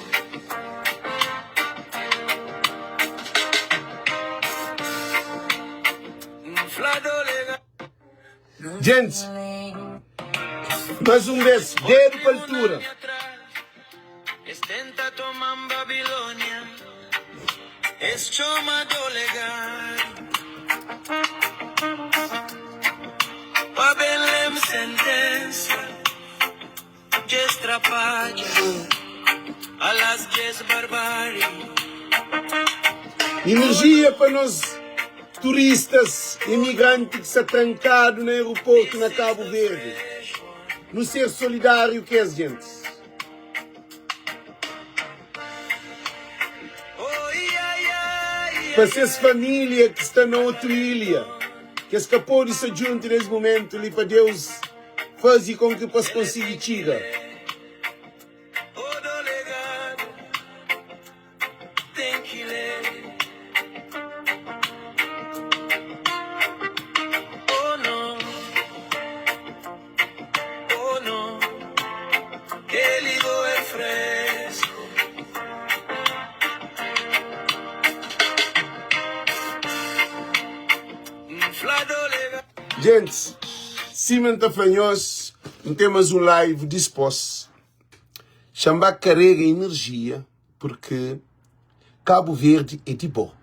Inflado legal. Gente, mais um desses. Dedo para altura. Estenta toman Babilônia, chama do legal. Pa Belém sentença. salvaje, a las 10 barbárie. Energia para nós turistas, imigrantes que estão trancados no aeroporto na Cabo Verde. No ser solidário que é, gente. Oh, yeah, yeah, yeah. Para essas famílias que estão na outra ilha, que escapou de se juntar nesse momento ali para Deus fazer com que possa conseguir tirar. Oh, delegado, tem que ler. Oh, não. Oh, não. Que ligo é fresco. Flado legal. Gente, Simon Tafanhos, temos um live disposto. Chamba carrega energia, porque Cabo Verde é de bom.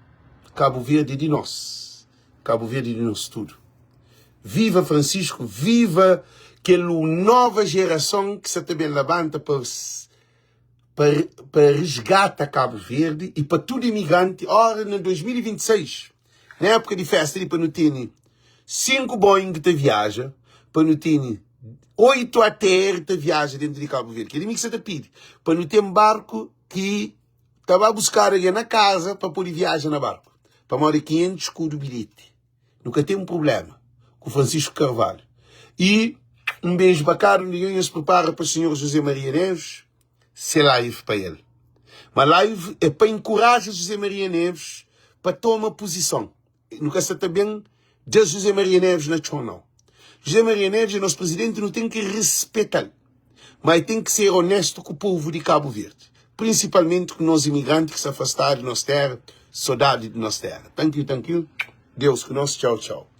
Cabo Verde é de nós. Cabo Verde é de nós tudo. Viva Francisco, viva aquela nova geração que se também levanta para resgatar Cabo Verde e para todo imigrante. Ora, em 2026, na época de festa, para não ter 5 Boeing que viaja, para não ter 8 ATR que viaja dentro de Cabo Verde. Que ele me que pede, para não ter um barco que estava a buscar alguém na casa para poder viajar no barco. Para morar 500 com o bilhete. Nunca tem um problema com o Francisco Carvalho. E um beijo bacana, ninguém se prepara para o senhor José Maria Neves, se live para ele. Mas live é para encorajar José Maria Neves para tomar posição. Nunca se também de José Maria Neves na chão, não. José Maria Neves, nosso presidente, não tem que respeitar, mas tem que ser honesto com o povo de Cabo Verde. Principalmente com os imigrantes que se afastaram de nossa terra, saudade de nossa terra. Thank you. Deus conosco. Tchau, tchau.